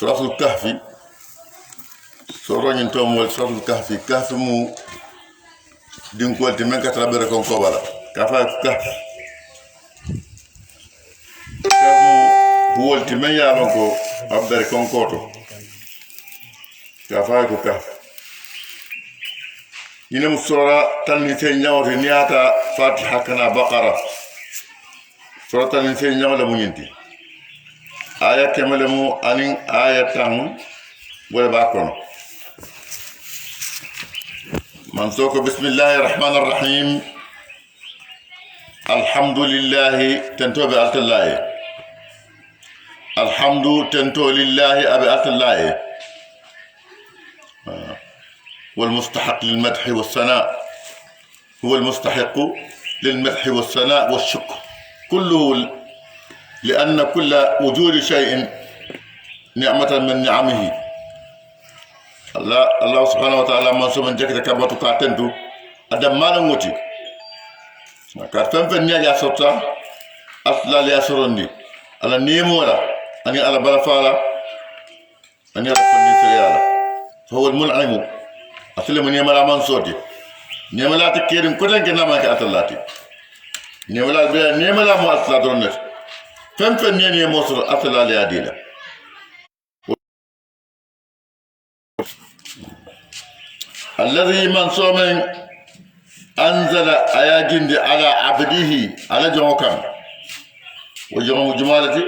suratul kahfi soroñin to mol suratul kahfi mu dinkol ti men katra bere kon ko bala kafa kahfi mu wol ti men ya lon ko abere kon koto kafa ko kahfi ina musura tan ni te nyawte niata fatiha kana baqara sura tan ni te nyawla mu nyinti aya kemele mu anin aya tan wala bakon man soko bismillahir rahmanir rahim alhamdulillah tantobe altallahi alhamdu tanto lillahi abi altallahi والمستحق للمدح والثناء هو المستحق للمدح والثناء والشكر كله لأن كل وجود شيء نعمة من نعمه الله سبحانه وتعالى من سمن جكت كبرت كاتنتو أدم ما نموتي كاتن فنيا يا سبتا أصلا لي أسرني على نيمولا أني على بلفالا أني على فني سريالا فهو المنعم أصلا من يملا من صوتي نيملا تكيرم كتن كنا ما كاتلاتي نيملا بيا نيملا مو أصلا درنت فم فنيا موصل أصلا لي أديلا الذي من صوم أنزل آيات على عبده على جموكم وجمع جمالتي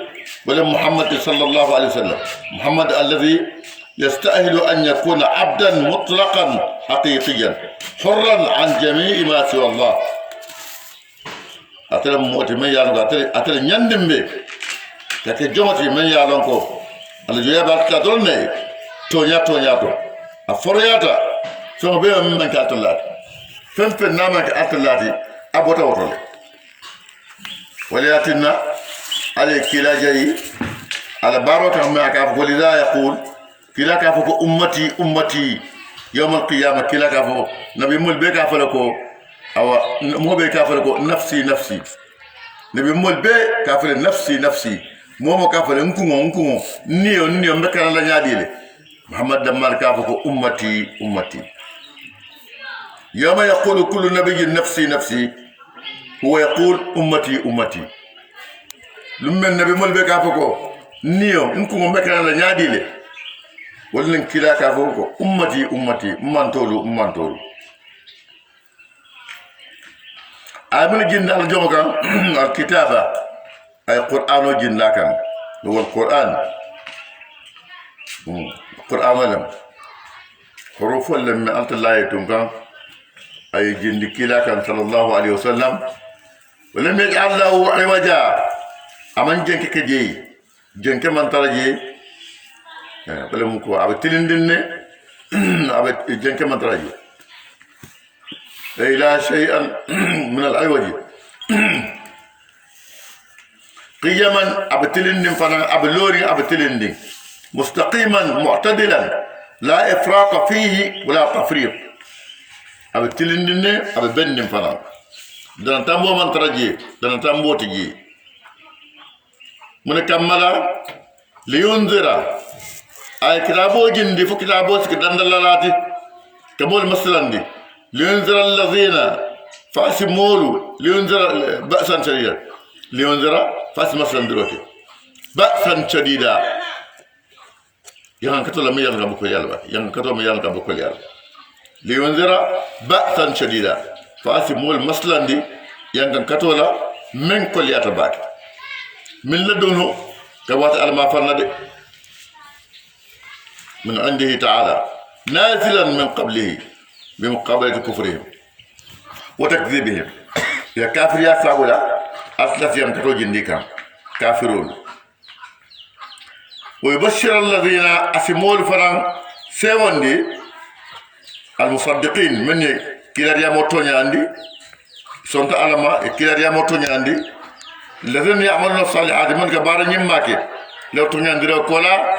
ولا محمد صلى الله عليه وسلم محمد الذي يستأهل أن يكون عبدا مطلقا حقيقيا حرا عن جميع ما سوى الله أتلا موتي من يالنكو أتلا نيندم بي لكن جمتي من يالنكو على جوية باركة دولني تونيا أفرياتا ثم بيها من كاتلات فمفن نامك أتلاتي أبوتا وطولي ولياتنا على كلا جاي على باروتا ما كاف ولذا يقول كلا كافو أمتي يوم القيامة كلا كافو نبي مول بي كافلكو أو مو بي كافلكو نفسي نبي مول بي كافل نفسي مو كافل نكو نيو مكان لا نياديلي محمد دمار كافو أمتي يوم يقول كل نبي نفسي هو يقول أمتي لما النبي مول بي كافو نيو نكو مكان لا نياديلي ولن كلا كافوكو أمتي أمانتولو آمن جن الجمعة الكتابة أي قرآن جن لكن هو القرآن لم حروف لم أنت الله يتنقى أي جن كلا كان صلى الله عليه وسلم ولم يجعل له عوجا أمن جنك كجي جنك من ترجي بلا مكو أبى تلندن أبى جنك مدرجي لا شيئا من العوج قيما أبى تلندن فنا أبى لوري أبى تلندن مستقيما معتدلا لا إفراط فيه ولا تفريط أبى تلندن أبى بندن فنا دنا تامبو من ترجي دنا تامبو تجي من كملا لينذر أي كتابو جندي فو كتابو سكدان دلالاتي كمول مثلا دي لينذر الذين فاسمولو لينذر بأسا شديدا لينذر فاس مثلا دلوقتي بأسا شديدا يعني كتولا ميال كابوكو يالبا يعني كتولا ميال كابوكو يالبا لينذر بأسا شديدا فاسمول مثلا دي يعني كتولا من كل ياتباك من لدونه كوات ألما فرنا من عنده تعالى نازلا من قبله بمقابلة كفرهم وتكذيبهم يا كافر يا فاولا أسلف ينكتو جنديكا كافرون ويبشر الذين أسموا الفرن سيوندي المصدقين مني كلا ريا موتوني عندي سنت علما كلا ريا موتوني عندي الذين يعملون الصالحات من كبار نيماكي لو توني عندي كولا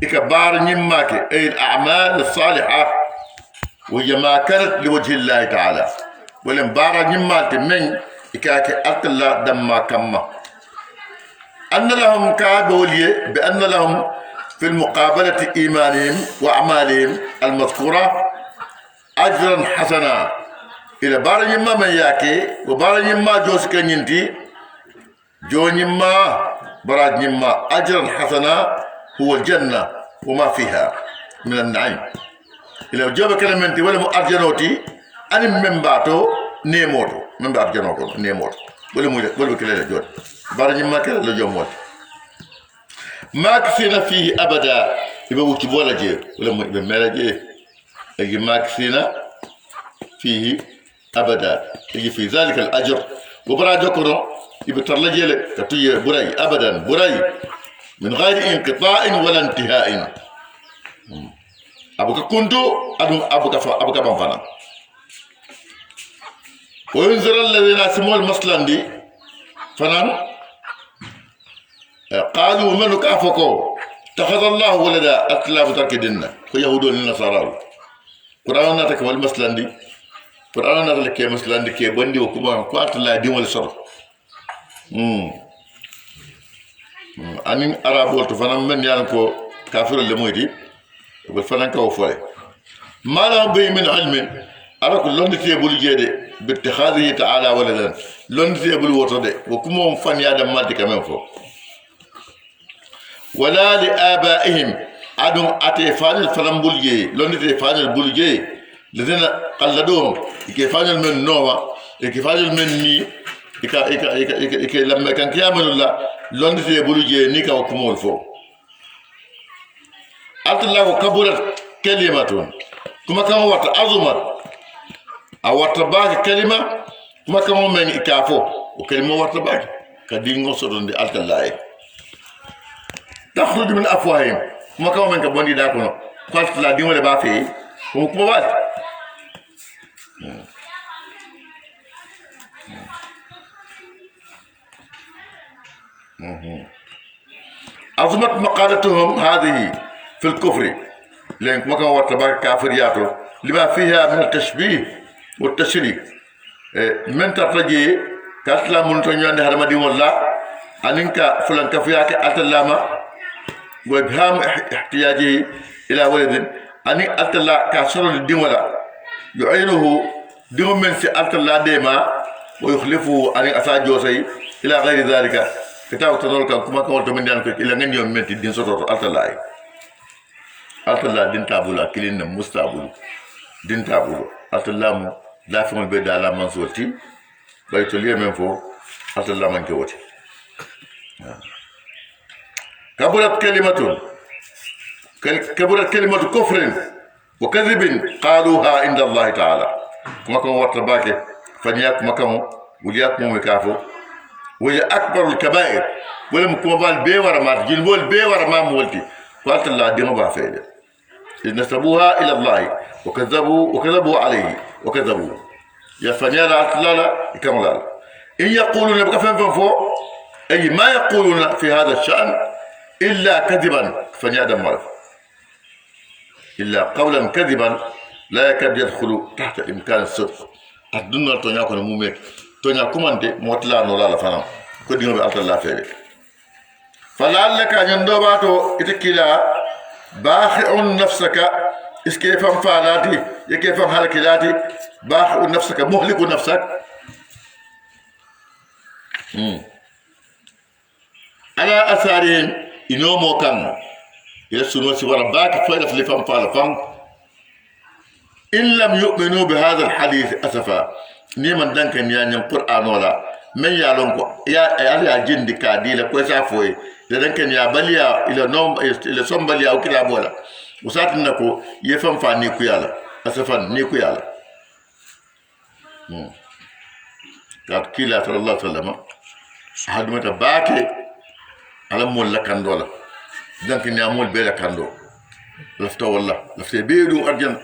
إكبار نيماك أي الأعمال الصالحة وهي ما كانت لوجه الله تعالى ولن بار نيماك من إكاك أتلا دم كما أن لهم كابولي بأن لهم في المقابلة إيمانهم وأعمالهم المذكورة أجرا حسنا إلى بارا يما من ياكي وبارا يما جوسك نينتي جو يما براد يما أجرا حسنا هو الجنة وما فيها من النعيم إلى جواب كلمتي ولا أرجنوتي أنا من باتو نيموتو من باتو جنوتو نيموتو ولا كلا جود بارا يما كلا لجوموت ما كسينا فيه أبدا يبقى ولا جي ولا ملجي يجي ما كسينا فيه أبدا يجي في ذلك الأجر وبرا جوكرو يبقى ترلجي لك تطير براي أبدا براي من غير انقطاع ولا انتهاء أبوك كنتو أبوك بنفنا وينذر الذين سموا المسلم دي فنان قالوا من كافكو اتخذ الله ولدا أتلا بترك ديننا كيهود والنصارى قرآن ناتك والمسلم دي قرآن ناتك كي مسلم دي كي بندي وكما قالت الله دين والسر أنين أراب ولت فنان من يانكو كافر اللي مويدي والفنان كو فوري ما لهم به من علم أراك لون تيبول جيدي باتخاذه تعالى ولدا لون تيبول وطدي وكما فن يادم مالتي كمان فوق ولا لآبائهم عدم أتفان الفلمبولجي لون أتفان البولجي الذين قلدوهم كيفان من نوما كيفان من ني لما كان كيامن الله لون البولجي نيكا وكمول فوق أنت الله كبرت كلمة كما كان وقت عظمت أو وقت باقي كلمة كما كان من إكافو وكلمة وقت باقي كدين غصر دي أنت الله تخرج من أفواههم ما كانوا من كبوندي داكونو قالت لا دين ولا بافي وكما بعد عظمت مقالتهم هذه في الكفر لأن ما كانوا واتباع كافرياتو لما فيها من التشبيه والتشريك من ترجي كاتلا من تنيان هرمدي والله أنك فلان كفياك أتلاما وإبهام احتياجه إلى ولد أني أتلا كسر الدين ولا يعينه دين من أتلا ديما ويخلفه أني أساجوسي إلى غير ذلك كتاب تنول كما قلت من دينك إلى أن يوم من الدين سطر أتلا دين تابولا كلين مستابول دين تابول أتلا لا فهم البيت على منصورتي بيتولي من فوق أتلا من كوتي كبرت كلمة كفر وكذب قالوها عند الله تعالى كما كان واتباك فنياك مكانه ولياك مكافو وهي أكبر الكبائر ولم يكن بال بيور ما جنبول بيور ما مولتي قالت الله دين بافيد إذ نسبوها إلى الله وكذبوا عليه وكذبوا يا فنيالا أتلالا يكمل إن يقولون يبقى فوق أي ما يقولون في هذا الشأن إلا كذبا فنيادم معرف إلا قولا كذبا لا يكاد يدخل تحت إمكان الصدق الدنيا تنياكو نموميك تنياكو مانتي موتلا نولا لفنام كدين بألت الله فيك فلعلك أن يندوباتو إتكلا باخع نفسك إسكيفا فعلاتي يكيفا حركلاتي باخع نفسك مهلك نفسك على أثارهم إنومو كان يسونو سوارا باك فايلة فلفان فالفان إن لم يؤمنوا بهذا الحديث أسفا نيمان دانكن يعني القرآن ولا من يالونكو يا جندي كادي لكويسا فوي دانكن يا باليا إلى نوم إلى سومباليا أو كلا بولا وساتنكو يفهم فانيكو يالا أسفا نيكو يالا قال كلا صلى الله عليه وسلم حد متى باكي على مول لكاندولا دانك ني امول بيلا كاندو لفتا والله لفتا بيدو ارجن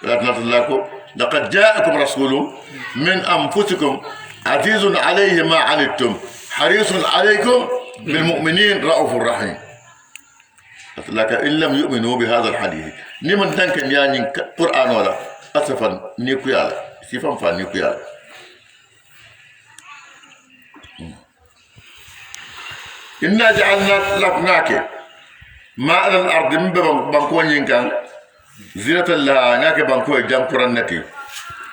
لا تنطلقوا لقد جاءكم رسول من انفسكم عزيز عليه ما عنتم حريص عليكم بالمؤمنين رؤوف رحيم لكن ان لم يؤمنوا بهذا الحديث نيمن دانك يعني قران ولا اسفا نيكو يالا سيفام فا نيكو يالا إنا جعلنا لك ما على الأرض من بانكون ينكان زينة لها ناكي بانكو جامكورا نتي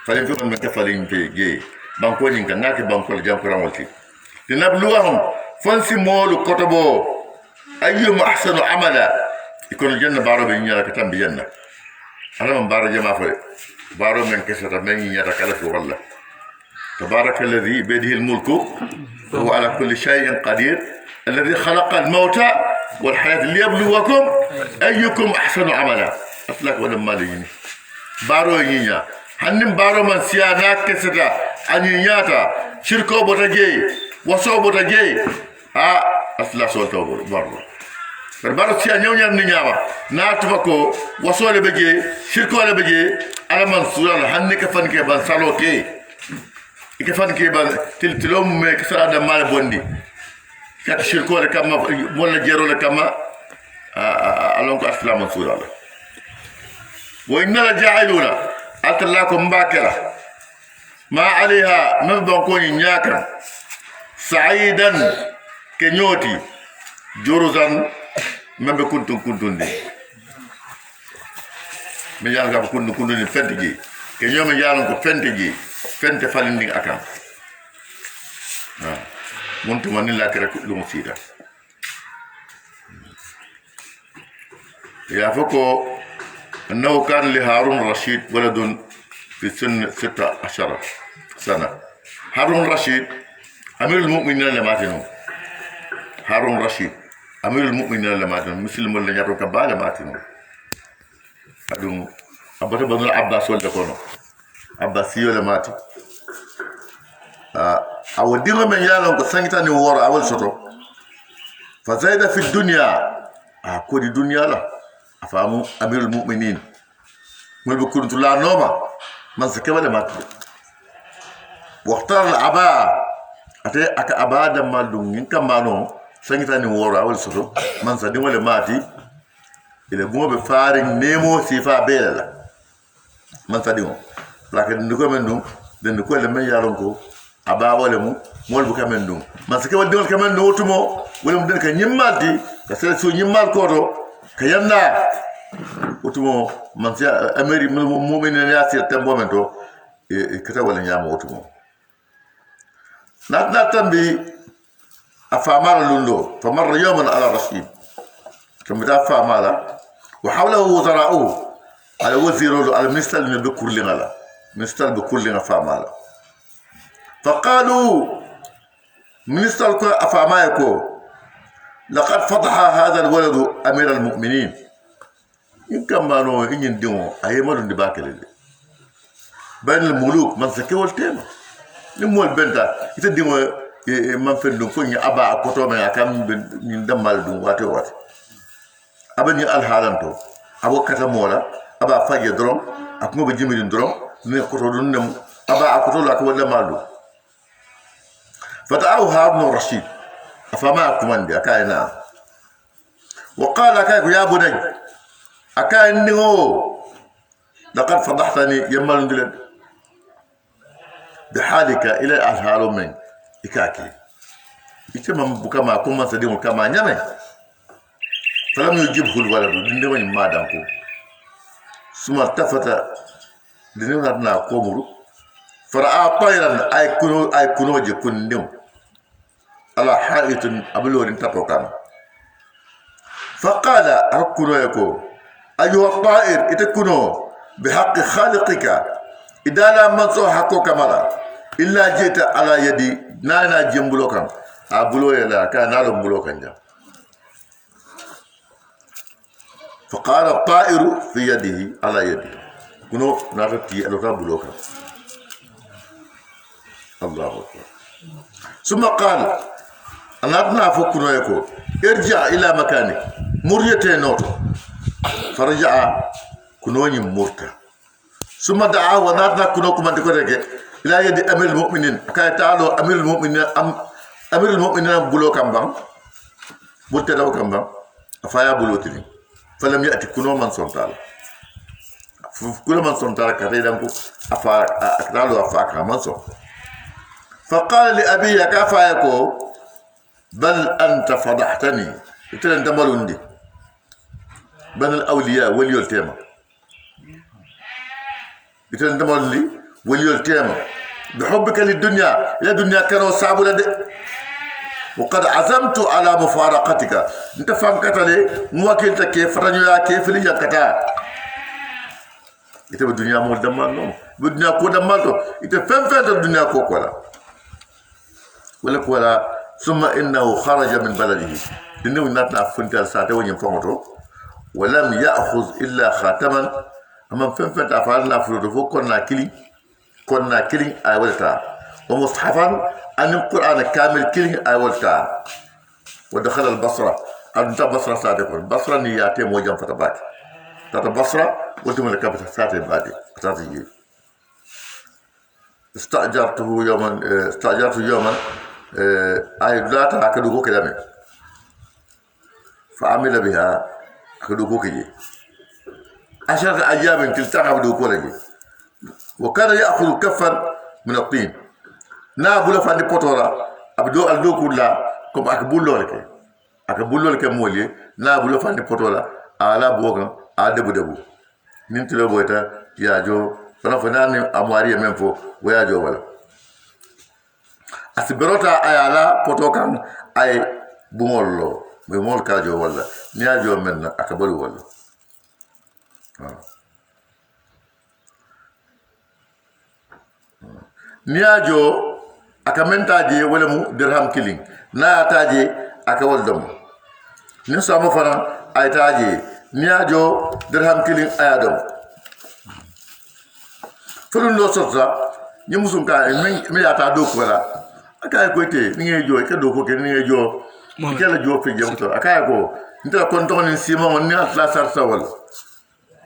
فلن في من كفالين في جي بانكون ينكان ناكي بانكو جامكورا ولتي لنبلوهم فانسي مولو كتبو أيهم أحسن عملا يكون الجنة بارو بينيا كتام بجنة أنا من بارو جماعة فرق بارو من كسر من يتكلف والله تبارك الذي بيده الملك وهو على كل شيء قدير الذي خلق الموت والحياة ليبلوكم أيكم أحسن عملا أطلق ولما ليني بارو ينيا هنم بارو من سيانات كسر أنياتا شركو بوتاجي وصو بوتاجي أطلق سولتو بارو baro siya nyawnyar ni nyama na tubako waso le beje shirko le beje ala mansura hanne ka fan ke ban saloke ke fan ke ban tiltilom me ka sara da mal bondi ka shirko le kama mo la jero le kama alon ko aslam mansura la wa inna la ja'iluna atlakum bakala ma alaiha min ban ko nyaka sa'idan kenyoti juruzan membe kuntun de me yanga ko kuntun ni fente ji ke nyoma yalla ko fente ji fente falindi akam muntu man la kere ko lu musida ya foko انه كان لهارون رشيد ولد في سن 16 سنه هارون رشيد امير المؤمنين لما تنو هارون رشيد أمير المؤمنين لما تنو مسلم ولا يروك بالا ما تنو أدوم أبدا بدل عباس ولا كونو عباسيو لما تي أوديهم من يالهم كسنجتاني ورا أول شطو فزايد في الدنيا كودي الدنيا لا أفهموا أمير المؤمنين من بكون تلا نوما من سكوا لما تي واختار العباء أتى أكعباء دم مالدون ينكم مانو سنجتاني ورا أول شطو من سدين ولا ماتي إلى قوم بفارق نيمو سيفا بيلا من سدين لكن نقول منهم نقول لما يالونكو أبا ولا مول بكمن دون ما سكوا دون كمان نوتمو ولا مدن كنيمالتي كسر سو نيمال كورو كياننا وتمو من سيا أمري مؤمن الناس يتم منتو كذا ولا نيام وتمو ناتنا تنبي أفعمال لولو فمر يوما على رشيد كم دافع مالا وحوله وزراؤه على وزيره على مثل بكل غلا مثل بكل فعمالا فقالوا مثل أفعمايكو لقد فضح هذا الولد أمير المؤمنين إن كان بانو إن يندمو أيمالو نباكل بين الملوك من سكوا التيمة نمو البنتا يتدمو من فندم كوني أبا أكتو من أكام من دمال دون واتي واتي أبني الحالانتو أبو كتامولا أبا فاجي دروم أكمو بجيمي دروم نكتو دون أبا أكتو لكو دمال دون فتعاو هارون الرشيد أفما كماندي أكاينا وقال أكايكو يا بني أكاينيو لقد فضحتني يمال دلن بحالك إلى أشهر من إكاكي إتمام بكما كما سديم كما نيامي فلم يجبه الولد دندمن ما دانكو ثم التفت لنرنا قومرو فرأى طيرا أي كنوج كندم على حائط أبلور تطوكان فقال أكنو يكو أيها الطائر إتكنو بحق خالقك إذا لا منصو حقو كمالا إلا جيت على يدي نانا جنبلوكان أبلو يلا كان نالو بلوكان جا فقال الطائر في يده على يدي كنو نارتي ألوكا بلوكان الله أكبر ثم قال أنا أبنى فكنا يكو ارجع إلى مكانك مريتين نوتو فرجع كنوني مرتا ثم دعا ونادنا كنو كمان تكوريك إلى يد أمير المؤمنين كاي تعالوا أمير المؤمنين بلو كامبان بلت داو كامبان أفايا بلوتني فلم يأتي كنو من سنتال كل من سنتال كتيرانكو أكتالو أفاكا من سنتال فقال لأبي كافايكو بل أنت فضحتني يتلن دمرون بين الأولياء ولي التيمة يتلن دمرون لي ولي التيمة بحبك للدنيا يا دنيا كانوا صعب لدي وقد عزمت على مفارقتك انت فهم كتالي موكلت كيف رنيا كيف لي يكتا يتبع الدنيا مول دمال نوم بالدنيا كو دمال يتفهم فهم الدنيا كو كولا ولا ثم إنه خرج من بلده إنه نتنا فنتال ساعته وين فموتو ولم يأخذ إلا خاتما أما فنفت أفعالنا فلوتو كنا كلي أولتا ومصحفا أن القرآن كامل كلي أولتا ودخل البصرة أنت بصرة ساعته البصرة نياتي موجم فتبات تata بصرة وتم لك ساعته بعد تاتي استأجرته يوما أي بلاتا أكدوكو كلامي فعمل بها أكدوكو كي 10 أيام تلتقى بدوكو لجي وكان يأخذ كفا من الطين نابولا فاندي بوتورا أبدو الدوكو لا كم أكبولو لك مولي نابولا فاندي بوتورا على بوغا دبو ننتلو بويتا ياجو فنفناني أمواري منفو وياجو ولا asiberota ayala potokan ay bumollo be mol kajo walla niajo men akabari walla niajo akamentaje wala mu dirham killing na taje akawal dom ni sama fana ay taje niajo dirham killing ayadom fulun lo sotza ni musum ka mi yata do ko wala akay ko te ni ngay joy ka do ko ke ni ngay jo ke la jo fi jëm to akay ko nta kon to ni simon ni atla sar sawal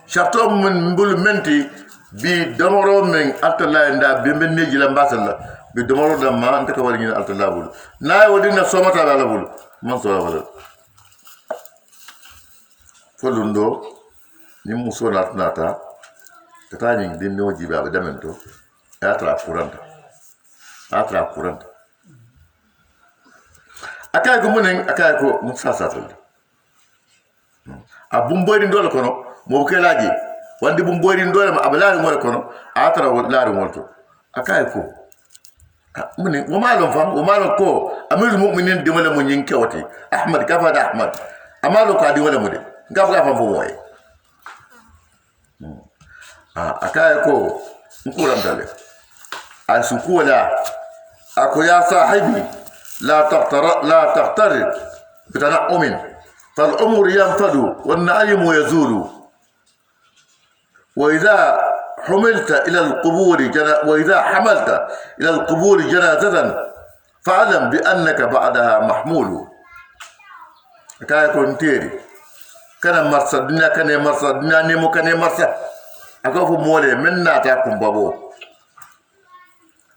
sharto mun mbul menti bi domoro men atla nda be men neji la mbasal la bi domoro da ma nta ka wal ni atla bul na wodi na somata la bul man so wala folundo ni muso nata tata ni din no jiba ba damento atra kuranta akay ko munen akay ko musasatul abumboyri ndol kono mo kelaji wandi bumboyri ndol ma abalari mo kono atara lari molto akay ko munen o malo fam o malo ko amir mu'minin de wala mo nyin kewati ahmad kafa da ahmad amalo ka di wala mo de ngab ga fam bo moy akay ko nkuram dale asukula ako ya sahibi لا تغترب بتنعم فالعمر ينفد والنعيم يزول وإذا حملت إلى القبور جنازة فاعلم بأنك بعدها محمول كاي كونتيري كان مرصد الدنيا كان مرصد الدنيا نيمو كان مرصد أكوفو مولي من ناتاكم بابو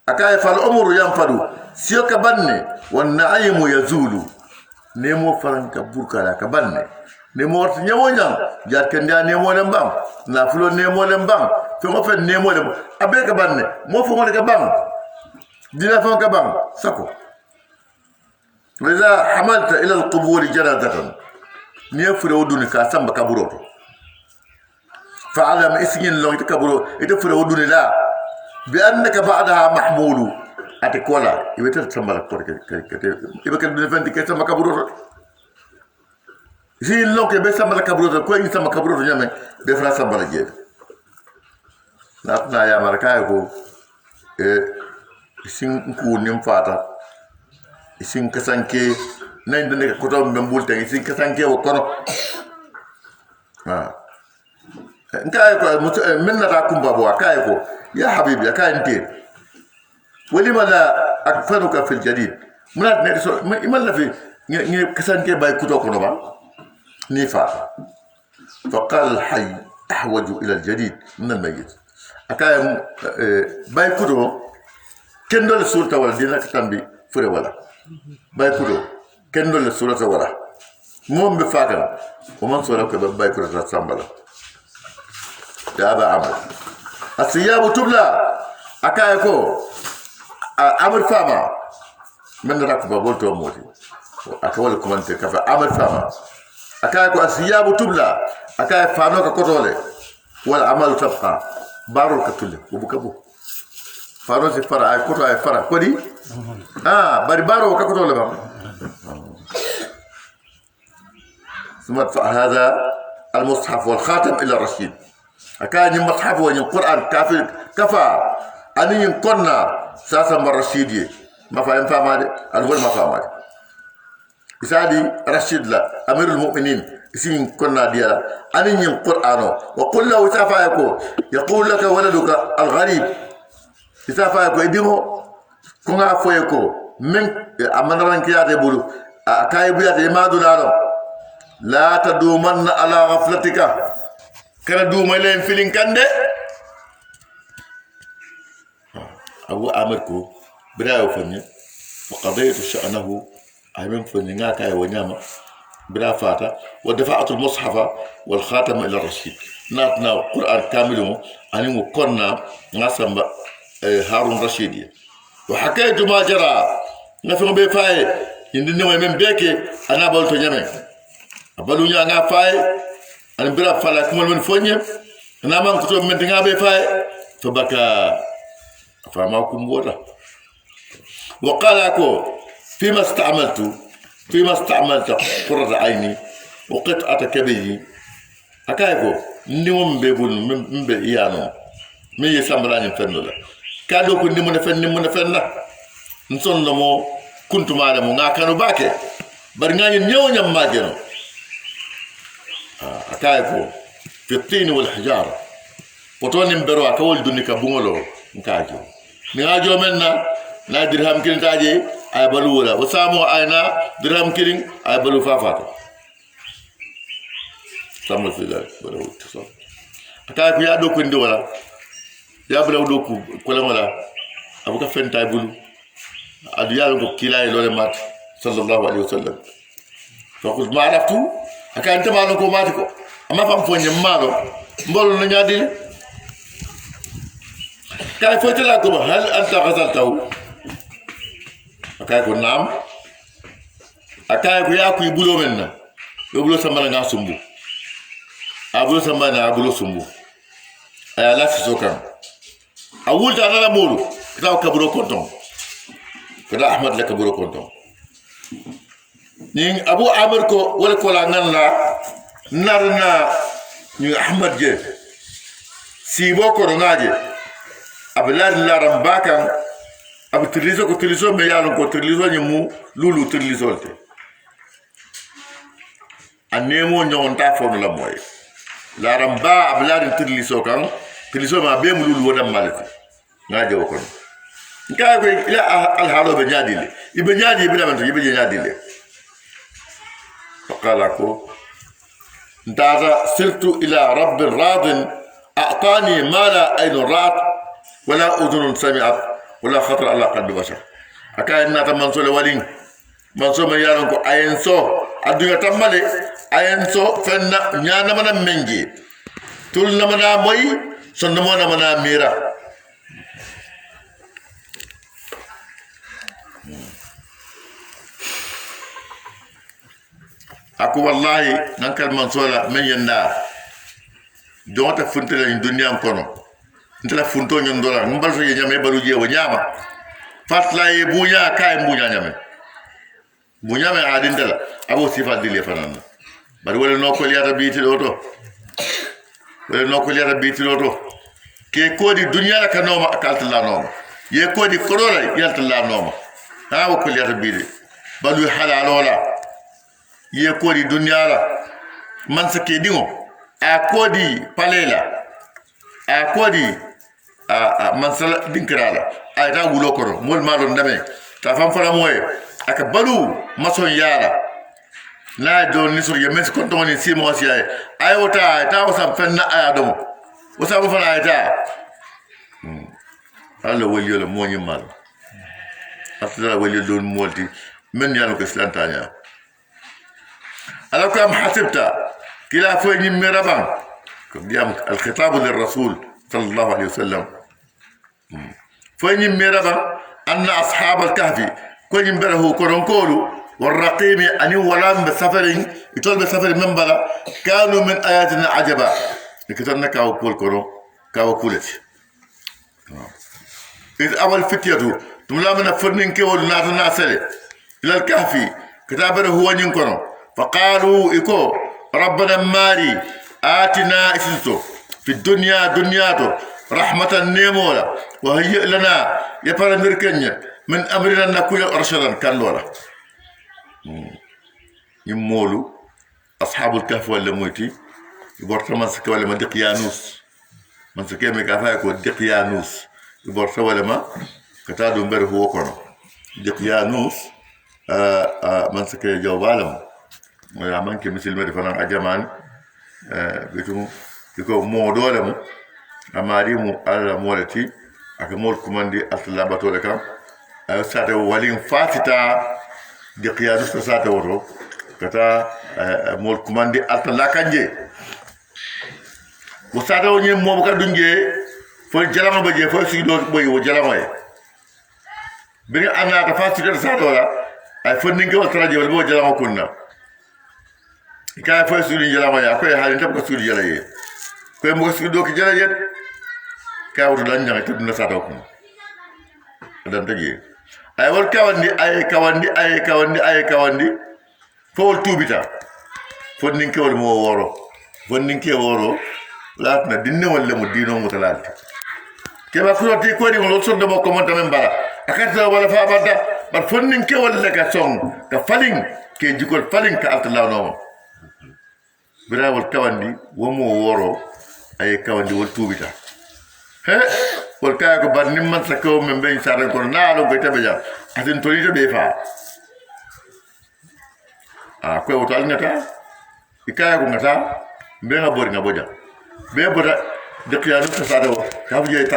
أكاي فالعمر ينفد سيوك بني والنعيم يزول نيمو فرانكا بوركالا كبني نيمو ورت نيمو نيان جات كندا نيمو لمبام نافلو نيمو لمبام فما فن نيمو لم ابيك بني مو فمو لك بام دينا فون كبام سكو واذا حملت الى القبور جنازه نيفرو دوني كاسام بكابورو فعلم اسين لو يتكبروا يتفرو دوني لا بانك بعدها محمول ate kola iwete tambala ko ibe kan defendi ke sama kaburo ji lonke be sama kaburo ko ni sama kaburo nyame be fra sama je na ya marka ko isin ku nim fata isin kasanke nan de ko to be mbulte isin kasanke o kono nkaay ko minna ta kumba bo akaay ko ya habibi akaay nte ولما لا أكفرك في الجديد منات نرسل ما لا في كسان كي باي كتو كنوبا نيفا فقال الحي أحوج إلى الجديد من الميت أكاي باي كتو كندو السورة ولا دينا كتنبي فري ولا باي كتو كندو السورة ولا موم بفاكر ومن سورة باي كتو تسامبلا يا أبا عمر الثياب تبلى أكاي كو amur fama men rakba bolto moti akawal kumante kafa amal fama akay ko asiyabu tubla akay fano ka kotole wal amal tabqa baro ka tulle bukabu fano si fara ay koto ay fara kodi bari baro ka kotole ba ثم هذا المصحف والخاتم الى الرشيد اكان المصحف والقران كفى ان يكوننا ساسا الرشيد ما فاهم فما الول ما فاهم إسادي رشيد لا أمير المؤمنين اسم كنا ديالا أني القرآن وقل له إسافا يقول لك ولدك الغريب إسافا يديمه كنا فويكو من أمنران كياتي بولو أكايبيات إمادو لارو لا تدومن على غفلتك كنا دوم إلين فيلين كنده أبو أمركو براو فني وقضيت شأنه أيمن فنينا كاي ونياما بلا فاتا ودفعت المصحف والخاتم إلى الرشيد ناتنا القرآن كامل أني كنا نسمى هارون رشيدي وحكيت ما جرى نفهم بفاي يندني ومن بيكي أنا بقولت نيامي أبلو نيا فاي أنا بلا فلا كمل من فني أنا ما كنت من تنيا بفاي فبكى فما كم بولا وقال أكو فيما استعملت قرة عيني وقطعة كبدي أكايكو نيوم بيبول من بيانو مي يسامبراني فنولا كادو كو نيمون فن نسون لمو كنت مالمو غاكانو باكي برغاني نيو نيام ماجينو أكايكو في الطين والحجارة وطوني مبرو أكاول دونيكا بونغولو نكاجو نياجو منا لا درهم كين تاجي ay balu wala wasamo ayna dirham kiring ay balu fafata sama fila balu so ata ko ya do ko ndi wala ya bula do ko la wala abuka fenta bulu adu ya ko kilay lole mat sallallahu alaihi wasallam fa ko ma araftu aka anta ma ko mati ko amma fam fo nyam malo mbol no nyadi kay fo tala ko hal anta ghazaltahu akay ko nam akay ko ya ko bulo menna do bulo sambala nga sumbu abulo sambana abulo sumbu ay la ci sokan awul ta la molu taw kaburo konton kada ahmad la kaburo konton ni abu amr ko wala ko la nan la narna ni ahmad je si boko ngaje abdullah laram bakan abu trilizo ko trilizo me yalon ko trilizo ni mu lulu trilizo te anemo nyon ta fo la moy la ramba ablar trilizo kan trilizo ma be mu lulu wodam malati ngaje ko nka ko ila al halo be nyadile ibe nyadi ibe lamanto ibe nyadile faqala ko ntada sirtu ila rabb rad a'tani ma la ayn ra'at wala udhun sami'at ولا خطر على قلب بشر أكاين ناتا منصول ولين منصول من يارنكو أينسو الدنيا تمالي أينسو فنا نيانا منا منجي تولنا منا موي سنمونا منا ميرا أكو والله ننكر منصول من ينا جوتا فنتلا الدنيا مكونو ntela funto nyon dola mbal so nyame balu je wo nyama fatla e bunya kay bunya nyame bunya me adin dala abo sifa dile fanana bari wala no ko liata biti doto wala no ko liata biti doto ke kodi dunya la kanoma akalta la noma ye kodi korora yalta la noma ha ko liata biti balu halal wala ye kodi dunya la man sa ke dingo a kodi palela a kodi mansala dinkrala ay ta wulo koro mol malo ndame ta fam fala moy aka balu mason yala na do ni so yemes ko to ni simo si ay wota ta wasa fenna ay do wasa bo fala ay ta alla wali la mo nyimal afdala wali do molti men yalla ko slantanya ala kam hasibta kila fo ni miraban ko diam al khitab lir rasul sallallahu alaihi wasallam فني ميربا أن أصحاب الكهف كوني مبره كورونكولو والرقيم أني ولام بسفرين يطول بسفر من بلا كانوا من آياتنا عجبا كتبنا كاو كول كورو كاو كولت إذ أول فتيته تملا من فرنين كول ناتنا سلي إلى الكهف كتابه هو ينكرم فقالوا إكو ربنا ماري آتنا إسنتو في الدنيا دنياتو رحمة النيمولا وهيئ لنا يفعل مركنيا من أمرنا نكون أرشدا كان لولا يمولو أصحاب الكهف ولا موتي يبورت من سكوا ولا ما دقيانوس من سكوا مكافأة يكون دقيانوس يبورت ولا ما كتادو مبر هو كنا دقيانوس من سكوا جوالهم ولا من كمثل ما رفنا أجمان بيتم يكون مودولهم أماريمو على مولتي أكمل كماندي أطلع بطولكم ساتة ولين فاتتا دقيانوس ساتة ورو كتا مول كماندي أطلع كنجي وساتة وني مو بكا دنجي فل جلما بجي فل سيدو بوي وجلما بني أنا كفاسي ساتة ولا أي فل نيجي وتراجي ولا بو جلما كنا كاي فل سيدو جلما يا كوي حالين تبقى سيدو جلما كوي مو سيدو كجلما كاوتو دانجا تبنا ساتوكم دان تجي اي ول كاوندي فول توبيتا فونين كول مو وورو لاتنا دين ولا مو دينو متلالت كما كنتي كودي مو سون دمو كومنت من بارا اكاتا ولا فابدا بر فونين كول لك سون كفالين كي جيكول فالين كالت الله نو برا ول كاوندي ومو وورو اي كاوندي ول توبيتا he wol kaya ko bar nimman sakko men ben sare ko naalo ko tabeja atin tori to be fa ko woto alnata ikaya ko ngata be nga bor nga boja be boda de kiyanu ta sare o ka buje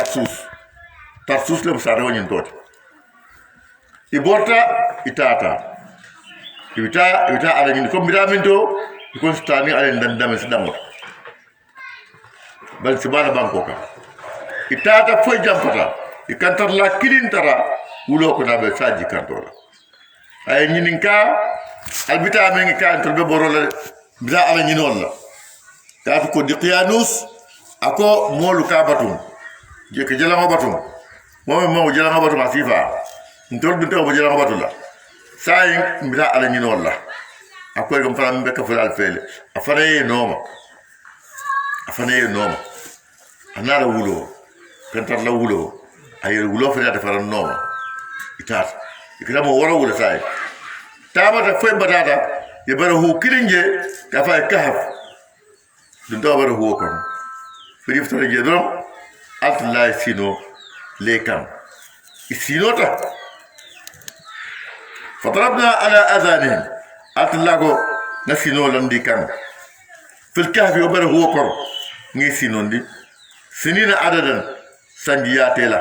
tarsus le sare o nyin tot iborta itata ala nyin ko miraminto ko stani ala ndandame sidamo bal sibana banko ka itata foy jampata ikantar la kilintara wulo ko nabe saji kantora ay nyininka albita men ka antar be borola bila ala nyinol la ta ko diqiyanus ako molu ka batum je ke jela batum mo jela batum asifa ntol bi to jela batum la say bila ala nyinol la ako gam fara mbe ka fara fele afare noma anara wulo kantar la wulo ay wulo fa da faran noma itat ikra mo wara wulo sai tama da fay badada ye bara hu kilinje ka fa kahf dun do bara hu ko fi iftara je do atla sino lekam isinota fadarabna ala adhanihim atlago nasino landi kan fil kahf yo bara hu ko ngi sinondi sinina adadan sanjiyatela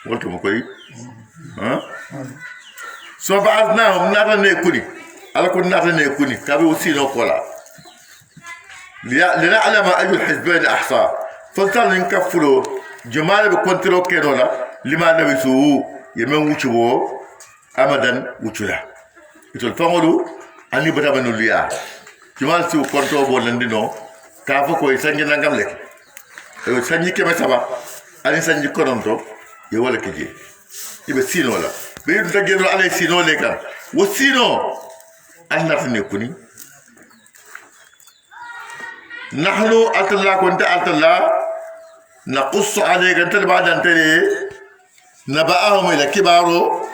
wolto mo koy so ba'athnaahum natane kuni ala kun natane kuni kabe usino kola لنعلم أي الحزبين أحصى فلتان نكفلو جمال بكونترو كينولا لما نبسو يمن وچبو أمدن وچلا يتول فانولو أني بدا منو ليا جمال سيو كونترو بولندينو كافو كوي سانجي نانغام لك يو سانجي كيما سابا أني سانجي كونونتو يوالا كيجي يبا سينو لا بيدو تجينو علي سينو لكا وسينو أنا تنكوني نحن أتلا كنت أتلا نقص عليك أنت بعد أن تلي نبأهم إلى كبارو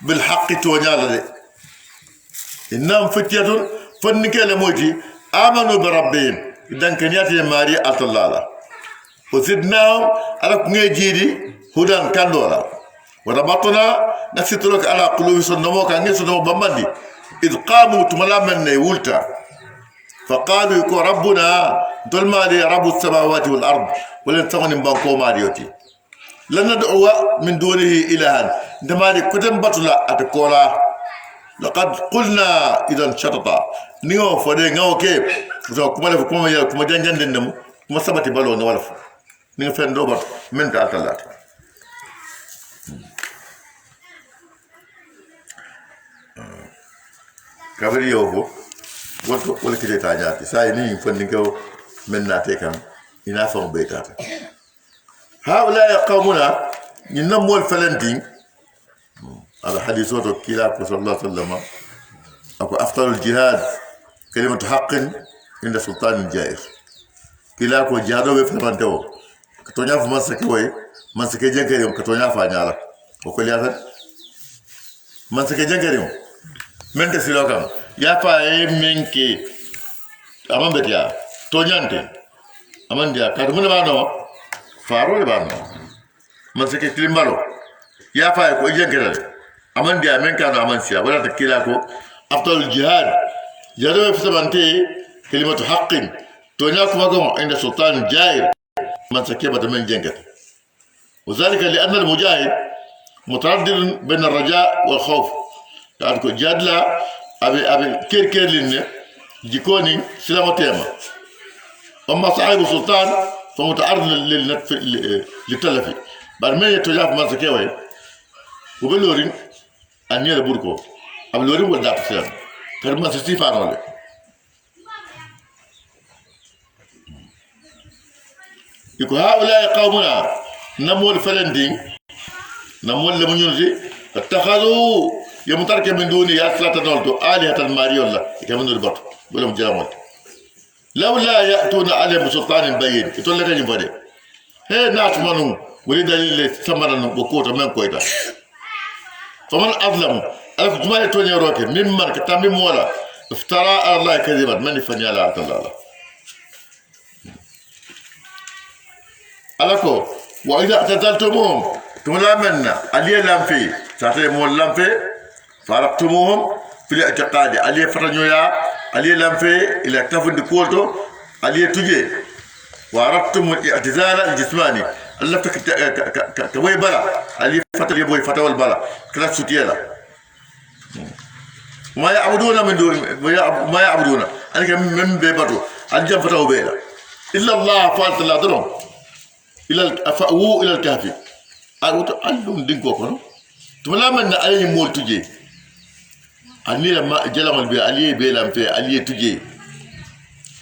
بالحق تونيال إنهم فتية فنك لموتي آمنوا بربهم إذن كان يأتي ماري أتلا وزدناهم على كنجيري هدى كان دولا وربطنا نسيتلك على قلوب سنمو كان يسنمو بمبندي إذ قاموا تملا من يولتا فقالوا يكون ربنا ظلما لي رب السماوات والارض ولن تغني بانكو ماريوتي لن ندعو من دونه الها دماري كتم بطلا اتكولا لقد قلنا اذا شططا نيو فدي نيو كيف كما لف كما جانجان دنم كما سبتي بالو نولف نيو فين دوبر من تعالى kabari yogo woto wala kide ta nyaati say ni fandi ko men naate kam ina fa beetata haula qawmuna ninamol falandin على حديثه كلا صلى الله عليه وسلم أكو أفضل الجهاد كلمة حق عند سلطان جائر كلا كو جهادو بفرمانتو كتونيا في منسكوي منسكي جنكريم كتونيا فانيالا وكل ياسر منسكي جنكريم من تسيلو كام يا فاي منكي أمان بتيا تونيانتي أمان ديا كاتمون بانو فارو بانو منسكي كلمالو يا فاي كو جنكريم aman dia men kanu aman sia wala takila ko afdal jihad jado fi sabante kalimatu haqqin to nya kuma go inda sultan jair man sakiba man jengat وذلك لان المجاهد متردد بين الرجاء والخوف يعني كو جادلا ابي كير لين جيكوني سلامه تيما اما صاحب السلطان فمتعرض للتلفي برميه تجاف من سكيوي وبلورين أني أنا بوركو أبلوري ولا دابسيان كرما سيفا نولي يقول هؤلاء قومنا نمول فلندين نمول لمنيونزي اتخذوا يمترك من دوني يا ثلاثة نولدو آلهة الماري ولا كمان البط ولا مجرمات لولا يأتون عليهم بسلطان بين يقول لك ينفدي هي ناس منو ولد اللي ثمرنا بقوة من كويتا فمن أظلم ألف جمالة توني روكي ممن كتامي مولا افترى على الله كذبا من يفني على الله ألكو وإذا اعتزلتموهم تملا منا علي لامفي ساتي مول لامفي فارقتموهم في الاعتقاد علي فرنيويا علي لامفي إلى اكتفن دكولتو علي تجي وعرفتم الاعتزال الجسماني الله كوي بلا علي فتر يبوي فتوى البلا كلا سوتيلا ما يعبدون من دون ما يعبدون أنا من بيبرو الجنب فتوى بيلا إلا الله فالت الله درهم إلى فأووا إلى الكهف ألون دينكو كنو تملا من علي مول تجي علي لما جلم البي علي بيلام في علي تجي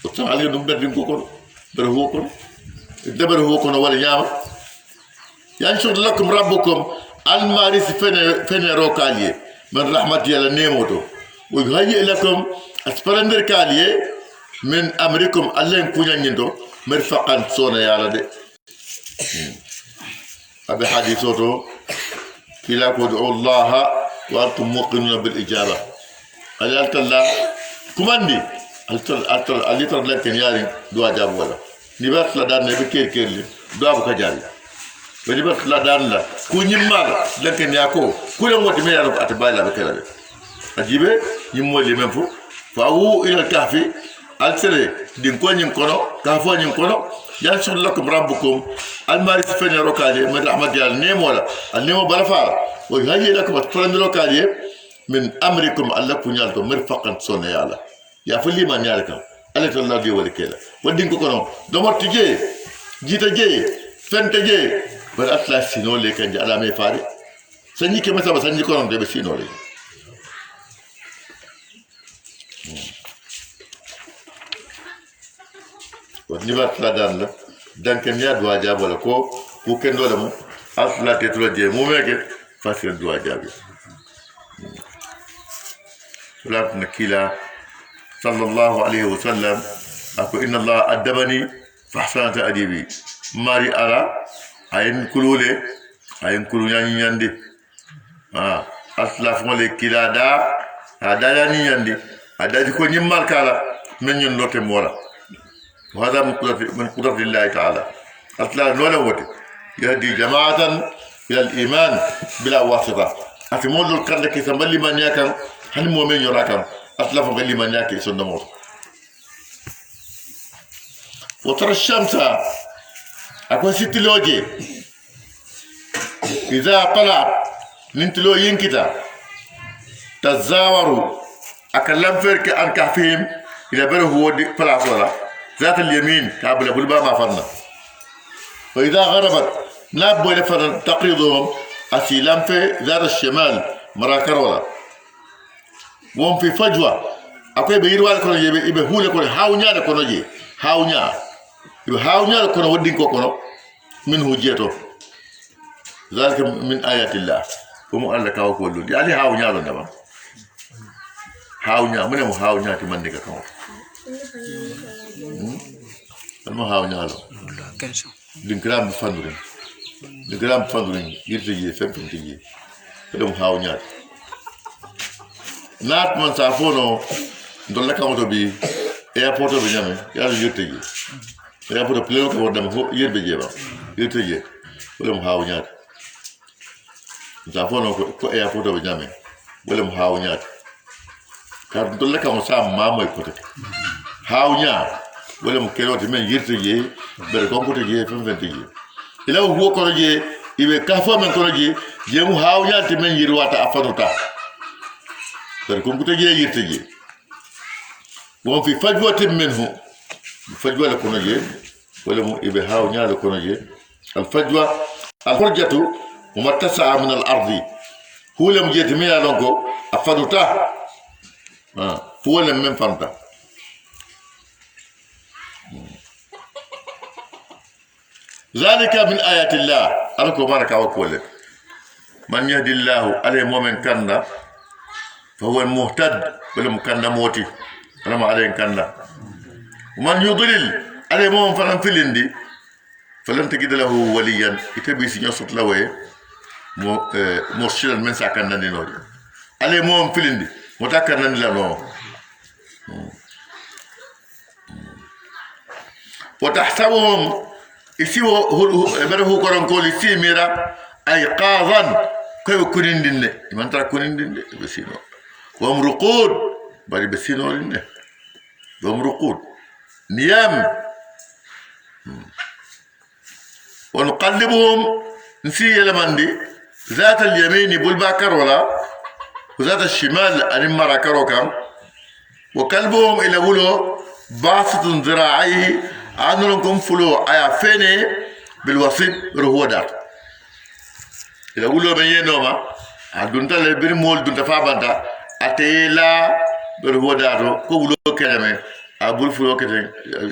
وتم علي نمبر دينكو كنو برهو كنو الدبر هو كنو ولا نعم ينشر لكم ربكم المارس فين روكاليه من رحمة يلا نيموتو ويهيئ لكم أسبرندر كاليه من أمركم الله يكون يندو مرفقا صونا يا ردي أبي حديثه كلا ادعوا الله وأنتم موقنون بالإجابة قالت الله كماندي قالت لك ياري دوا جاب ولا نبات لدان نبي كير لي دوا بكجاري ونبات لدان لا كوني مال لكن ياكو كل موت ما يعرف أتباع لا بكلا أجيبه يمول يمنفو فأو إلى الكهف ألسله دين كون ينكونو كهفون ينكونو ينشر لكم ربكم المارس فين روكالي من رحمة الله النيمولا النيمو برفار ويهيئ لكم أتفرن روكالي من أمركم الله كنيالكم مرفقا صنع يالا يا فلي من يالكم ألت الله دي ولا كلا ودين كونو دمر تجي جيت جي فين تجي بل أطلع سينو لي كان على مي فاري سنجي كم سبب سنجي كونو ده بسينو لي ونبات لدان لا دانكن يا دوا جاب ولا كو كن دولا مو اصلا تتلو جي مو ميك فاسل دوا جاب صلاه نكيلا صلى الله عليه وسلم اكو ان الله ادبني فاحسن تاديبي ماري على اين كلولي اين كلو ناني ياندي اصلا فمولي كيلا دا دا ناني ياندي اداجي كو نيمال كالا من ñun loté mola وهذا من قدرة الله تعالى أطلع نولوت يهدي جماعة إلى الإيمان بلا واسطة أتمول الكرد كي سمبلي من يكن هل مؤمن يراكم أطلع فمبلي من يكن سنمور وترى الشمس أكون ستلوجي إذا طلعت ننتلو ينكتا تزاوروا أكلم فرك عن كهفهم إلى بره هو فلا صلاة ذات اليمين كابل بلبا ما فرنا وإذا غربت ناب ولا فرن تقرضهم أسيلام في ذات الشمال مراكر ولا won fi fajwa akoy be yirwal kono je be huule kono hawnyaade kono je hawnyaade kono woddin ko kono min hujjeto zalika min ayatillah kuma Allah kawo ko lodi ali hawnyaado ndaba mun mo hawnyaati man diga kawo alma hawnyaalo dingram fandurin yirte je fempin tije dum hawnyaati naat man sa fono ndolla kamoto bi airport be nyame yalla yirte je airport pleno ko wadam ho yirbe je ba yirte je wala mo hawnyaati sa fono ko airport be nyame wala mo hawnyaati kar ndolla kamo sa mamoy ko tete hawnya wala mo kerote men yirte je ber ko kote je fempin je ila wo ko je ibe kafo men ko je mu hawnya te men yirwata afanuta ber ko kote je yirte je won fi fajwatin minhu fajwa la kono je wala mo ibe hawnya la kono je al fajwa al hurjatu mumattasa min al ardi hulam je te me ya lonko afanuta huwa men fanta ذلك من آيات الله ألكم بركة وكولك من يهدي الله عليه مؤمن كنا فهو المهتد ولم كنا موتي ولم عليه كنا ومن يضلل عليه مؤمن فلن فلندي فلن تجد له وليا يتبي سنة صوت له مرشدا من ساكننا نور عليه مؤمن فلندي متكنا لنا وتحسبهم isiwo bere hu koron ko li simira ay qadan koy kunindinde man tara kunindinde be sino wa mruqud bari be sino linde wa mruqud niyam wa nuqallibuhum nsi yelamandi ذات اليمين بالباكر ولا وذات الشمال ان مراكروكا وكلبهم الى ولو باسط ذراعيه عنهم فلو ايا فيني بالوسط رهو دار الى ولو من ينوما دونتا لبر مول دونتا فابانتا اتيلا رهو دار كو ولو كلمه ابول فلو كتن